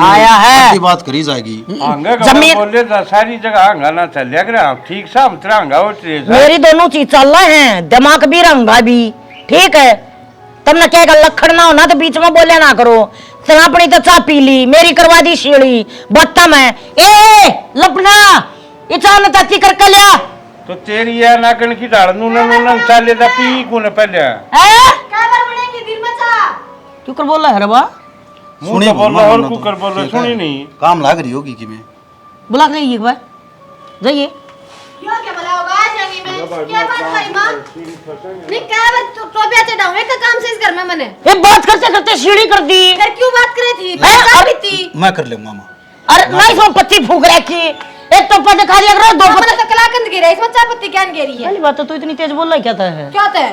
आया है बात करी जाएगी। जमीन बोले सारी जगह हंगाना चल ठीक सा मेरी दोनों चीज चल रहे हैं दिमाग भी रंगा भी ठीक है। तुमने क्या लखड़ ना हो ना तो बीच में बोले ना करो अपनी तो चाह पी ली मेरी करवा दी शीड़ी बत्तम है ए लपना इचान ताती करके लिया तो तेरी है नाकन की डाल नून चाले दा पी कोने पहले क्यों कर बोल रहा है रबा सुनी बोल रहा और कुकर बोल रहा सुनी नहीं काम लाग रही होगी कि मैं बुला के एक बार जाइए क्या क्या बोला होगा जंगी में क्या बात भाई मां नहीं क्या बात तो भी अच्छा डाउन का काम से इस घर में मैंने ये बात करते करते सीढ़ी कर दी फिर क्यों बात करे थी अभी थी मैं कर ले मामा। अरे नहीं सो पत्ती फूक रखी एक तो पत्ते खा लिया करो 2 पत्ते तो कलाकंद गिरा इसमें चाय पत्ती क्या गिरी है पहली बात तो इतनी तेज बोल रहा है क्या था क्या था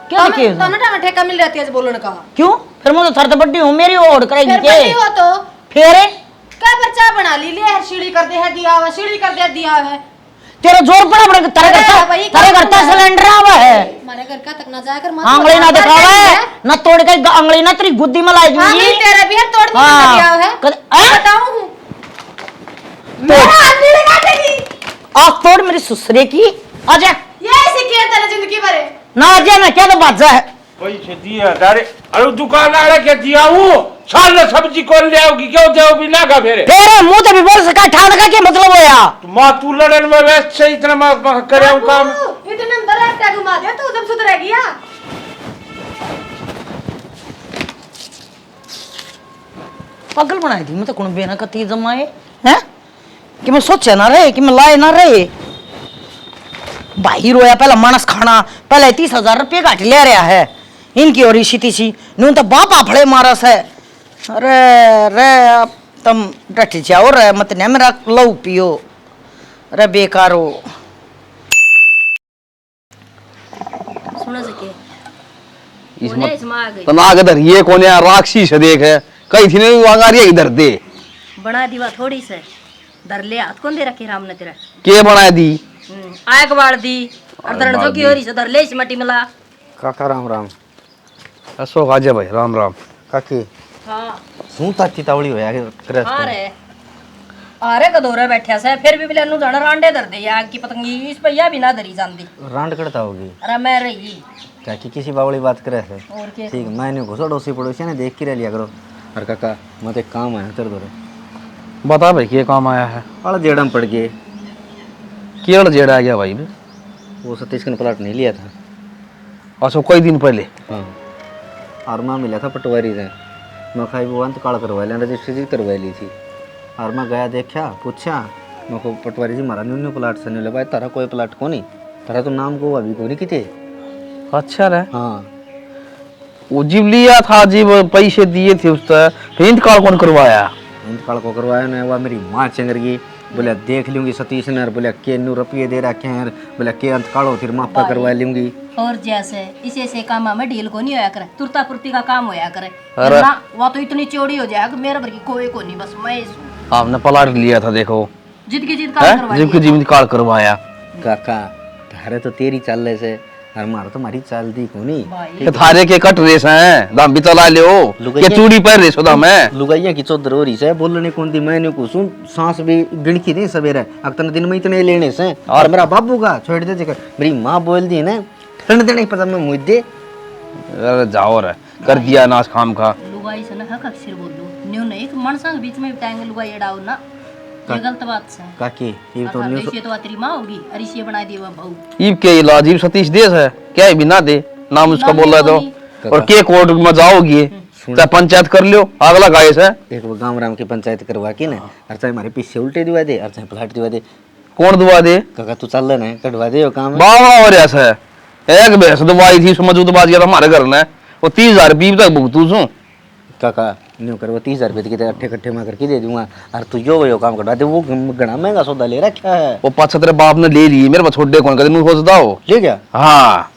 क्या लिखे तो ना ठेका मिल जाती है बोलने का। क्यों फिर मैं तो सर बड्डी हूँ मेरी ओढ़ करेगी फिर बड़ी हो तो फिर क्या पर्चा बना ली ले सीढ़ी कर दे है दिया हुआ सीढ़ी कर दे दिया है। तेरा जोर पड़ा पड़ा तेरे करता सिलेंडर आवा है हमारे घर का तक ना जाकर मत आंगली ना दिखावा है ना तोड़ के आंगली ना तेरी गुद्दी में लाई दूंगी। आंगली तेरा भी है तोड़ दी हाँ। दिया है बताऊं मेरा आंगली काटेगी आप तोड़ मेरी सुसरे की आजा ये सीखे तेरे जिंदगी भर ना आजा मैं क्या तो बाजा है पैसे दिया अरे अरे दुकान वाले के दिया हूँ साल में सब्जी कौन ले आओगी क्यों दे भी ना का फेरे तेरे मुंह से भी बोल सका ठान का क्या मतलब होया माँ तू लड़न में व्यस्त से इतना मैं करे हूँ काम इतने अंदर एक घुमा दे तू जब सुधरेगी या पागल बनाई थी मैं तो कौन बेना कती जमाए हैं कि मैं सोचे ना रहे कि मैं लाए ना रहे भाई रोया पहला मानस खाना पहले 30,000 रुपये काट ले रहा है इनकी और इसी तीसी नून तो बाप आफड़े मारस है अरे रे अब तुम डट जाओ रे मत ने मेरा लहू पियो अरे बेकारो सुन सके इसमें तना इधर ये कौन है राक्षसी से देख है कई थी नहीं वांगा रही इधर दे बना दीवा थोड़ी से दर ले हाथ कौन दे रखे राम ने तेरा के बनाए दी आग बाड़ दी और दरण जो की हो रही से दर ले इस मट्टी मिला काका राम राम अशोक आजा भाई राम राम काकी हां શું તાતી તાવળી હોયા કરે अरे कदोरे बैठा से फिर भी बिलनु जाना रांडे दर दे आग की पतंगी इस पे या बिना दरी जानदी रांड करता होगी अरे मैं रही काकी किसी बावली बात करे है और के ठीक मैंने घुसो डोसी पड़ोसी ने देख के रह लिया करो और काका मत एक काम आया तेरे दोरे बता भाई ये काम आया है बड़ा जेड़म पड़ गए केड़ जेड़ा आ गया भाई वो सतीश का प्लाट नहीं लिया था अच्छा कोई दिन पहले हाँ और माँ मिला था पटवारी से मैं खाई वो अंत काल करवा लिया रजिस्ट्री करवा ली थी और मैं गया देखा पूछा मैं को पटवारी जी मारा न्यू प्लाट से नहीं ले भाई तारा कोई प्लाट को नहीं तारा तो नाम को अभी को नहीं किते अच्छा रे हाँ वो जीव लिया था जीव पैसे दिए थे उसका फिर इंतकाल कौन करवाया इंतकाल को करवाया ना वह मेरी माँ चंगर गई बोले देख लूंगी सतीश ने बोले के न्यू रुपये दे रखे हैं बोले के अंतकाल हो फिर मापा करवा लूंगी और जैसे इसे से काम में डील को नहीं होया करे तुरता पुरती का काम होया करे ना वो तो इतनी चौड़ी हो जाएगा मेरे भर की कोई को नहीं बस मैं आपने प्लाट लिया था देखो जिद की जिद काम करवाया जिद की जिद इंतकाल करवाया काका थारे तो तेरी चाल रहे से और मारा तो मारी चाल दी को नहीं थारे के कट रेस हैं दाम भी चला ले के चूड़ी पर रेस होता मैं लुगाइया की चौधर हो रही से बोलने कौन दी मैंने को सुन सांस भी गिणकी नहीं सवेरे अक्तन दिन में इतने लेने से और मेरा बाबू का छोड़ दे जेकर मेरी माँ बोल दी ना ठंड देने पता मैं मुझे अरे जाओ रे कर दिया नाश खाम का लुगाई से ना हक अक्षर बोल लूं न्यू नहीं एक मनसा बीच में बिताएंगे लुगाई एडाओ ना ये गलत बात है काकी ये तो न्यूज़ ये तो तेरी माँ होगी अरिशी बना दी वो बहू ईब के इलाज ईब सतीश देश है क्या है बिना दे नाम उसका बोल रहा तो और के कोर्ट में जाओगी चाहे पंचायत कर लियो अगला गाइस है एक वो गांव राम की पंचायत करवा के ना और चाहे हमारे पीछे उल्टे दिवा दे और चाहे प्लाट दिवा दे कौन दुआ दे काका तू चल ना कटवा दे वो काम बाबा और ऐसा है एक भैंस दवाई थी मौजूद बात किया था हमारे घर में वो 30,000 रुपये तक भुगतू सू काका न्यू कर वो 30,000 रुपये के अट्ठे कट्ठे में करके दे दूंगा और तू जो काम करवा दे वो घना महंगा सौदा ले रखा है वो पाछा तेरे बाप ने ले ली मेरे पास छोड़े कौन कर मुझे सोचता हो ले गया हाँ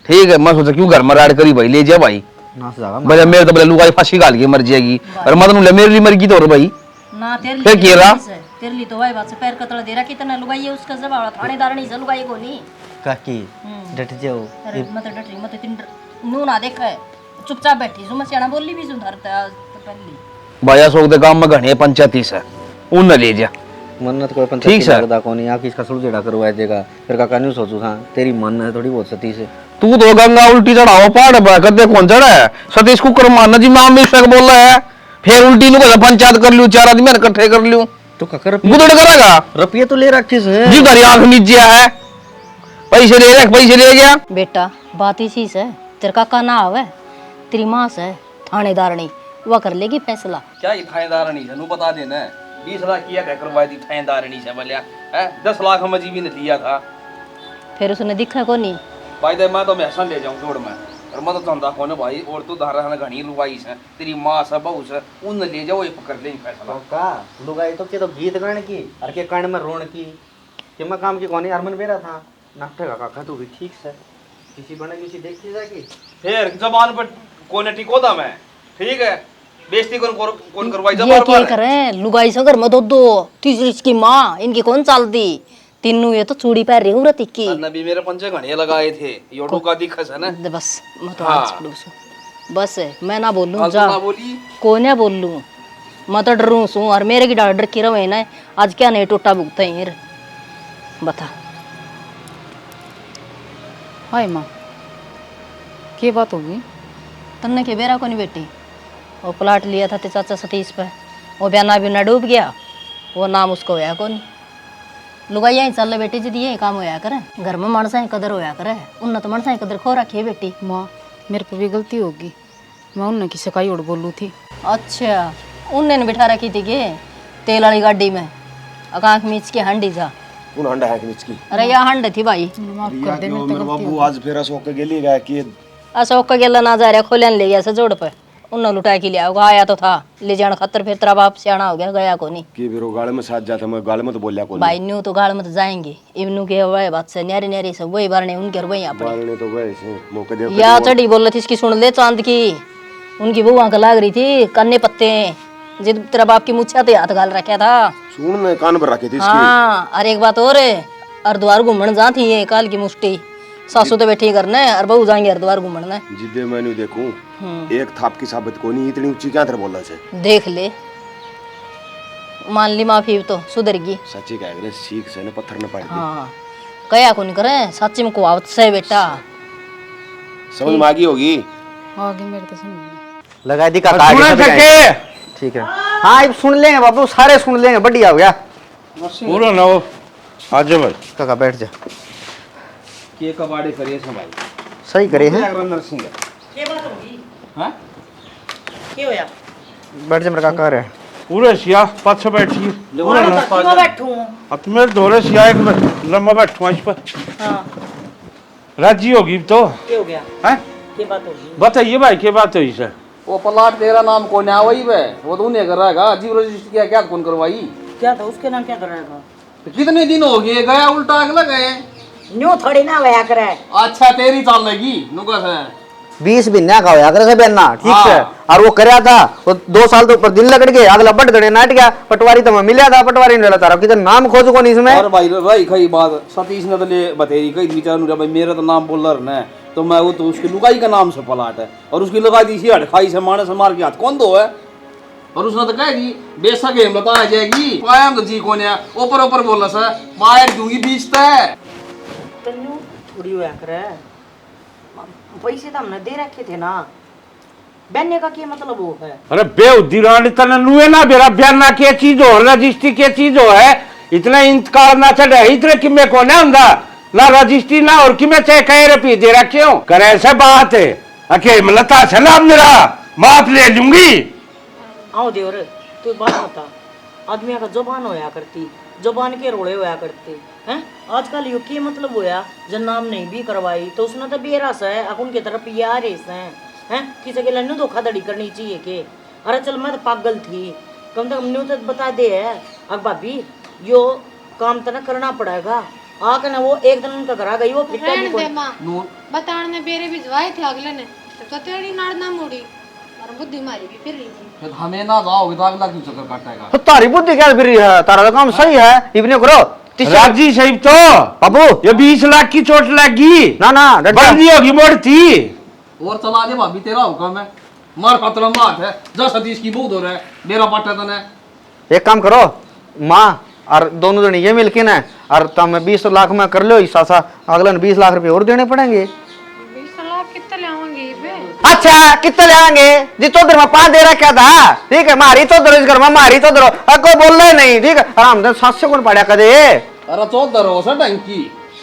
ठीक है मैं सोचा क्यों घर में राड करी भाई ले जा भाई नास जागा भले मेरे तो भले लुगाई फांसी गाल के मर जाएगी और मदन ले मेरे लिए मर गई तो और भाई ना तेरे फिर किया रहा तेरे लिए तो भाई बात से पैर कतड़ दे रहा कितना लुगाई है उसका जवाब थानेदार नहीं से लुगाई को नहीं काकी डट जाओ अरे मत डटरी मत तीन नू ना देख चुपचाप बैठी सु मसियाना बोली भी सुधरता पहली भाया सोक दे काम में घने पंचायती से उन न ले जा मन्नत कोई पंचायत लगदा कोनी आके इसका सुलझेड़ा करवा देगा फिर काका न्यू सोचू था तेरी मन है थोड़ी बहुत सती से तू तो गंगा उल्टी चढ़ाओ पहाड़ पर कदे कौन चढ़ा है सतीश को कर मानना जी नाम में शक बोल रहा है फिर उल्टी नु को पंचायत कर लियो 4 आदमी इकट्ठे कर लियो तो काकर गुदड़ करेगा रुपये तो ले रखे से जी घर आंख नीचे है पैसे ले गया बेटा बात इसी से तेरे काका ना आवे तेरी माँ से थानेदारनी वह कर लेगी फैसला क्या ये थानेदारनी से नु बता देना 20 लाख किया कह करवाई थी थानेदारनी से बोलिया है 10 लाख हम जी भी ने लिया था फिर उसने दिखा को नहीं भाई दे मैं तो मैसन ले जाऊं जोड़ में और मैं तो धंधा कोने भाई और तू धारा ने घणी लुगाई से तेरी मां से बहू से उन ले जाओ ये पकड़ ले फैसला का लुगाई तो के तो गीत गाने की और के कण में रोण की कि मैं काम की कोनी हरमन बेरा था नाटक का काका तू भी ठीक से किसी बने किसी देखी जाएगी फिर जबान पर कोने टिको था मैं, ठीक है, बेइज्जती कौन करवाई ये जबान क्या पर करें लुगाई से घर में दो तीसरी इसकी माँ इनकी कौन चालती तीनों ये तो चूड़ी पहन रही हूँ रती की नबी मेरे पंचे घड़ियां लगाए थे, योडू का दिखस है ना। बस मैं तो हाँ। आज पकड़ू सू बस है मैं ना बोलूं आज जा ना बोली को ना बोलूं मैं तो डरूं सू और मेरे की डर की रवे ना आज क्या नहीं टूटा भुगता है बता हाय माँ क्या बात होगी? तन्ने के बेरा को नहीं बेटी वो प्लाट लिया था ते चाचा सतीश पे वो बयाना भी ना डूब गया वो नाम उसको होया कौन लुगाई यहीं चल बेटी जी यही काम होया करे घर में मानसा ही कदर होया करे उन तो मानसा ही कदर खो रखी है बेटी माँ मेरे पे भी गलती होगी, मैं उन्हें की सकाई उड़ बोलू थी। अच्छा उनने बिठा रखी थी के तेल वाली गाड़ी में आंख मीच के हंडी जा कौन हंडा है कि की अरे या हंड थी भाई माफ कर दे, मेरे मेरे बाबू आज फिर अशोक के लिए गया कि अशोक का गेला ना जा रहा खोलन ले गया से जोड़ पे उन लुटा के लिया होगा आया तो था ले जाने खतर फिर तेरा बाप सियाना हो गया गया को नहीं कि फिर वो गाड़ी में साथ जाता मैं गाड़ी में तो बोलिया को भाई न्यू तो गाड़ में तो जाएंगे इवनू के वही बात से न्यारी न्यारी सब वही बारने उनके और वही अपने बारने तो गए से मौके दे या चढ़ी बोल रही थी इसकी सुन ले चांद की उनकी बुआ का लाग रही थी कन्ने पत्ते जिद तेरा बाप की मुच्छा तो हाथ गाल रखा था सुन ने कान पर रखी थी इसकी हाँ और एक बात और हरिद्वार घूमने जा थी ये काल की मुष्टि सासू तो बैठी करने और बहू जाएंगे हरिद्वार घूमने जिदे मैंने देखूं एक थाप की साबित को नहीं इतनी ऊंची क्या तरह बोला से देख ले मान ली माफी तो सुधरगी सच्ची कह रहे सीख से ने पत्थर न पाड़ दी हाँ कया को नहीं करे सच्ची में कुआवत से बेटा समझ में आ गई होगी आगे मेरे तो समझ लगा दी का सुन सके ठीक है हाँ अब सुन लेंगे बाबू सारे सुन लेंगे बढ़िया हो गया पूरा ना हो आज भाई काका बैठ जा के कबाड़े करिए भाई सही करे हैं नरसिंह ये बात होगी हां क्या होया बैठ जा मेरा काका रे पूरे सिया पाछे बैठी पूरा ना क्यों बैठूं अब मेरे दोरे सिया एक लम्बा बैठूं इस पर हां राजी होगी तो क्या हो गया हैं क्या बात होगी बताइए भाई क्या बात हुई सर वो प्लाट तेरा नाम कौन है वही वे वो तो उन्हें कर रहेगा जीव रजिस्टर किया क्या कौन करवाई क्या था उसके नाम क्या कर रहा था कितने दिन हो गए गया उल्टा अगला गए न्यू थोड़ी ना होया करे अच्छा तेरी चाल लगी नुकस है 20 बिन्ना का होया करे से बेना ठीक हाँ। है और वो करया था वो 2 साल तो ऊपर दिन लगड़ गए अगला बट गड़े नाट गया पटवारी तो मैं मिला था पटवारी ने तारा किधर नाम खोज को नहीं इसमें और भाई कई बात सतीश ने तो ले बतेरी कई विचार नु भाई मेरा तो नाम बोल रहा है तो मैं वो तो उसकी लुगाई का नाम से प्लाट है और उसकी लुगाई दी हट खाई से माने से मार के हाथ कौन दो है और उसने तो कहेगी बेशक है बताया जाएगी कायम तो जी कौन है ऊपर बोला सर मार दूंगी बीचता है तन्नू थोड़ी होया करे पैसे तो हमने दे रखे थे ना बनने का क्या मतलब वो है अरे बेउद्दी रानी तने नुए ना बेरा बयाना के चीज हो रजिस्ट्री के चीज हो है इतना इंतकार ना चढ़े इतने किमे को ना हुंदा ना रजिस्ट्री ना और किमे चाहे कहे रुपये दे रखे हो करे ऐसे बात है अके मलता सलाम मेरा माफ ले लूंगी आओ देवर तू बात बता आदमी का जुबान होया करती जुबान के रोड़े होया करते हैं आजकल यो के मतलब होया जब नाम नहीं भी करवाई तो उसने तो बेरस है अकुन की तरफ यार हैं किसी के लन्नू धोखाधड़ी करनी चाहिए के अरे चल मैं तो पागल थी कम से कम न्यू तो बता दे है अब भाभी यो काम तो ना करना पड़ेगा आके ना वो एक दिन उनका घर आ गई वो फिर रहने दे माँ बताने बेरे भिजवाए थे अगले ने तो तेरी नाड़ ना मुड़ी और बुद्धि मारी भी फिर रही थी हमें ना जाओगे तो अगला क्यों चक्कर काटेगा तो तारी बुद्धि क्या फिर रही है तारा तो काम सही है इवने करो राजी साहब तो बाबू ये 20 लाख की चोट लगी ना डट जा। बंदी होगी मोड़ती और चला दे भाभी तेरा हुक्म है मार खतरा मार है जा सतीश की बहुत हो रहा है मेरा पट्टा तने एक काम करो माँ और दोनों जने ये मिलके ना और तुम 20 लाख में कर लो हिस्सा सा अगले 20 लाख रुपए और देने पड़ेंगे 20 लाख कितने लाओगे बे अच्छा कितने ले आएंगे जी चौधर में 5 दे रखा था ठीक है मारी चौधर इस घर में मारी चौधर को बोल रहे नहीं ठीक है आराम से 700 कौन पड़ा कदे अरे चौधर हो सर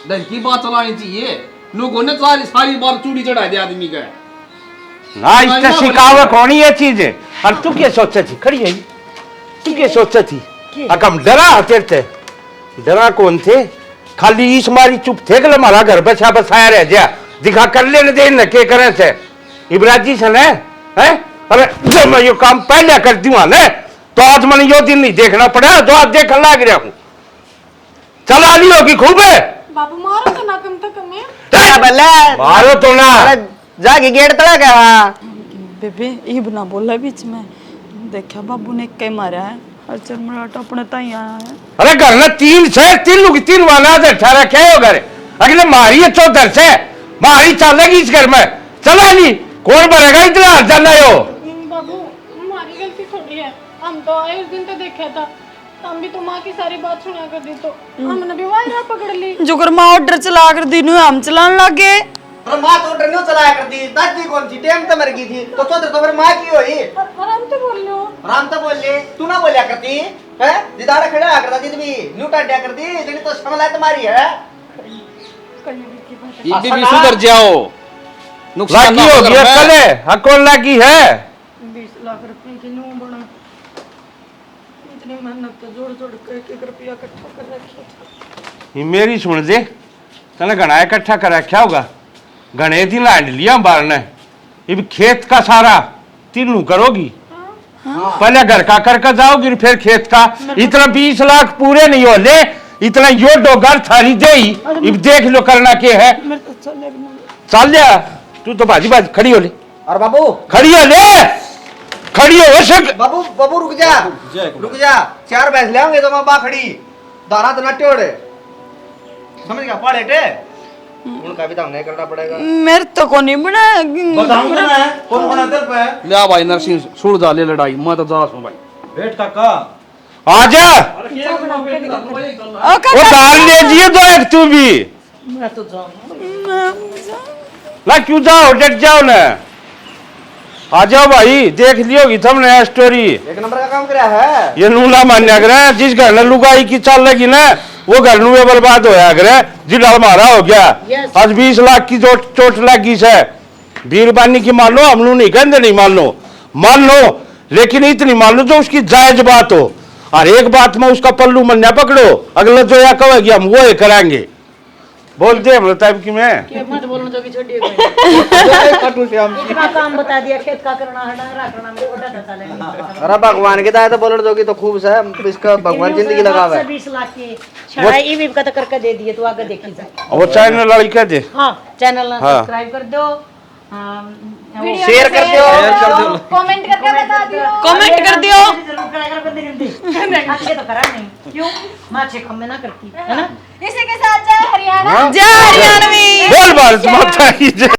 डंकी बात चलानी चाहिए लोगों ने सारी बार चूड़ी चढ़ा दिया आदमी का ना इससे शिकावत कौन ये चीज है और तू क्या सोचा थी खड़ी है तू क्या सोचा थी अकम डरा तेरे थे डरा कौन थे खाली इस मारी चुप थे कि हमारा घर बसा बसाया रह गया दिखा कर लेने दे न के करे थे इब्राजी से ने हैं अरे जब मैं ये काम पहले कर दूंगा ना तो आज मैंने यो दिन नहीं देखना पड़ा तो आज देखने लग रहा हूं चला ली होगी खूब है बाबू मारो तो ना कम तक में ए, मारो तो ना जाके गेट तड़ा गया। बेबे ये बना बोला बीच में देखा बाबू ने कई मारा है और चरमराट अपने ताई आया है। अरे घर में 3 से 3 लोग 3 वाला ठहरा क्या हो घर अगले मारी है चौधर से मारी चलेगी इस घर में चला नहीं कौन भरेगा इतना जाना हो। बाबू हमारी गलती थोड़ी है, हम तो आए उस दिन तो देखा था, हम भी तो माँ की सारी बात सुना कर दी तो हमने भी वायरा पकड़ ली। जो कर माँ ऑर्डर चला कर दी हम चलाने लगे। अरे माँ तो ऑर्डर नहीं चलाया करती, दादी कौन सी टाइम तो मर गई थी तो चौधर तो फिर माँ की हुई। आराम से बोल लो। राम तो बोल ले तू ना बोलिया करती है दीदार खड़ा करता थी भी न्यू टाटिया करती इतनी तो समझ तुम्हारी है। ये भी सुधर जाओ नुकसान लागी हो गया कले हकोल लागी है 20 लाख रुपए की न्यू बना इतनी मेहनत तो जोड़ जोड़ के 1 रुपया इकट्ठा कर रखी। ये मेरी सुन दे तने घना इकट्ठा कर रखा होगा घने दिन लैंड लिया बार ने ये खेत का सारा तीनों करोगी। पहले घर का करके जाओगी फिर खेत का इतना 20 लाख पूरे नहीं हो ले इतना यो डोगर थारी दे ही देख लो करना के है चल जा तू तो बाजी बाजी खड़ी हो ले और बाबू खड़ी हो ले खड़ी हो सक बाबू बाबू रुक जा 4 भैंस ले आओगे तो मैं बा खड़ी दाना तो नट्टे ओड़े समझ गया पाड़े टे उनका भी तो नहीं करना पड़ेगा। मेरे तो को नहीं बना बताऊंगा ना कौन बना तेरे पे ले भाई नरसिंह सुड़ जा ले लड़ाई मैं तो जा सू भाई बैठ काका आजा वो दाल ले दिए तो एक तू भी मैं तो ला क्यों जाओ डट जाओ ना आ जाओ भाई देख लियोगी तुमने स्टोरी 1 नंबर का काम करा है ये नूला मान्या करे जिस घर में लुगाई की चल लगी ना वो घर नुए बर्बाद होया करे जिला मारा हो गया। आज 20 लाख की चोट लगी से बीरबानी की मान लो हम लोग नहीं कहते नहीं मान लो लेकिन इतनी मान लो जो उसकी जायज बात हो और एक बात में उसका पल्लू मन न पकड़ो अगला जो या कहेगी हम वो कराएंगे बोलते हम टाइप की मैं मत बोलना जो कि छोड़ी काम बता दिया खेत का करना करना मेरे ओटा था चलेगा। अरे भगवान की दायित्व बोलने दोगी तो खूब है इसका भगवान जिंदगी लगावे 20 लाख की छड़ाई ई भी का तो करके दे दिए तो आगे देखी जाए। वो चैनल लड़का दे हां चैनल हाँ। सब्सक्राइब कर दो शेयर कर दियो कमेंट करके बता दियो। कमेंट कर दियो। जरूर करेगा बंदे ने अच्छे तो करा नहीं क्यों मां अच्छे काम में ना करती है ना। इसी के साथ जय हरियाणा जय हरियाणवी बोल भारत माता की जय।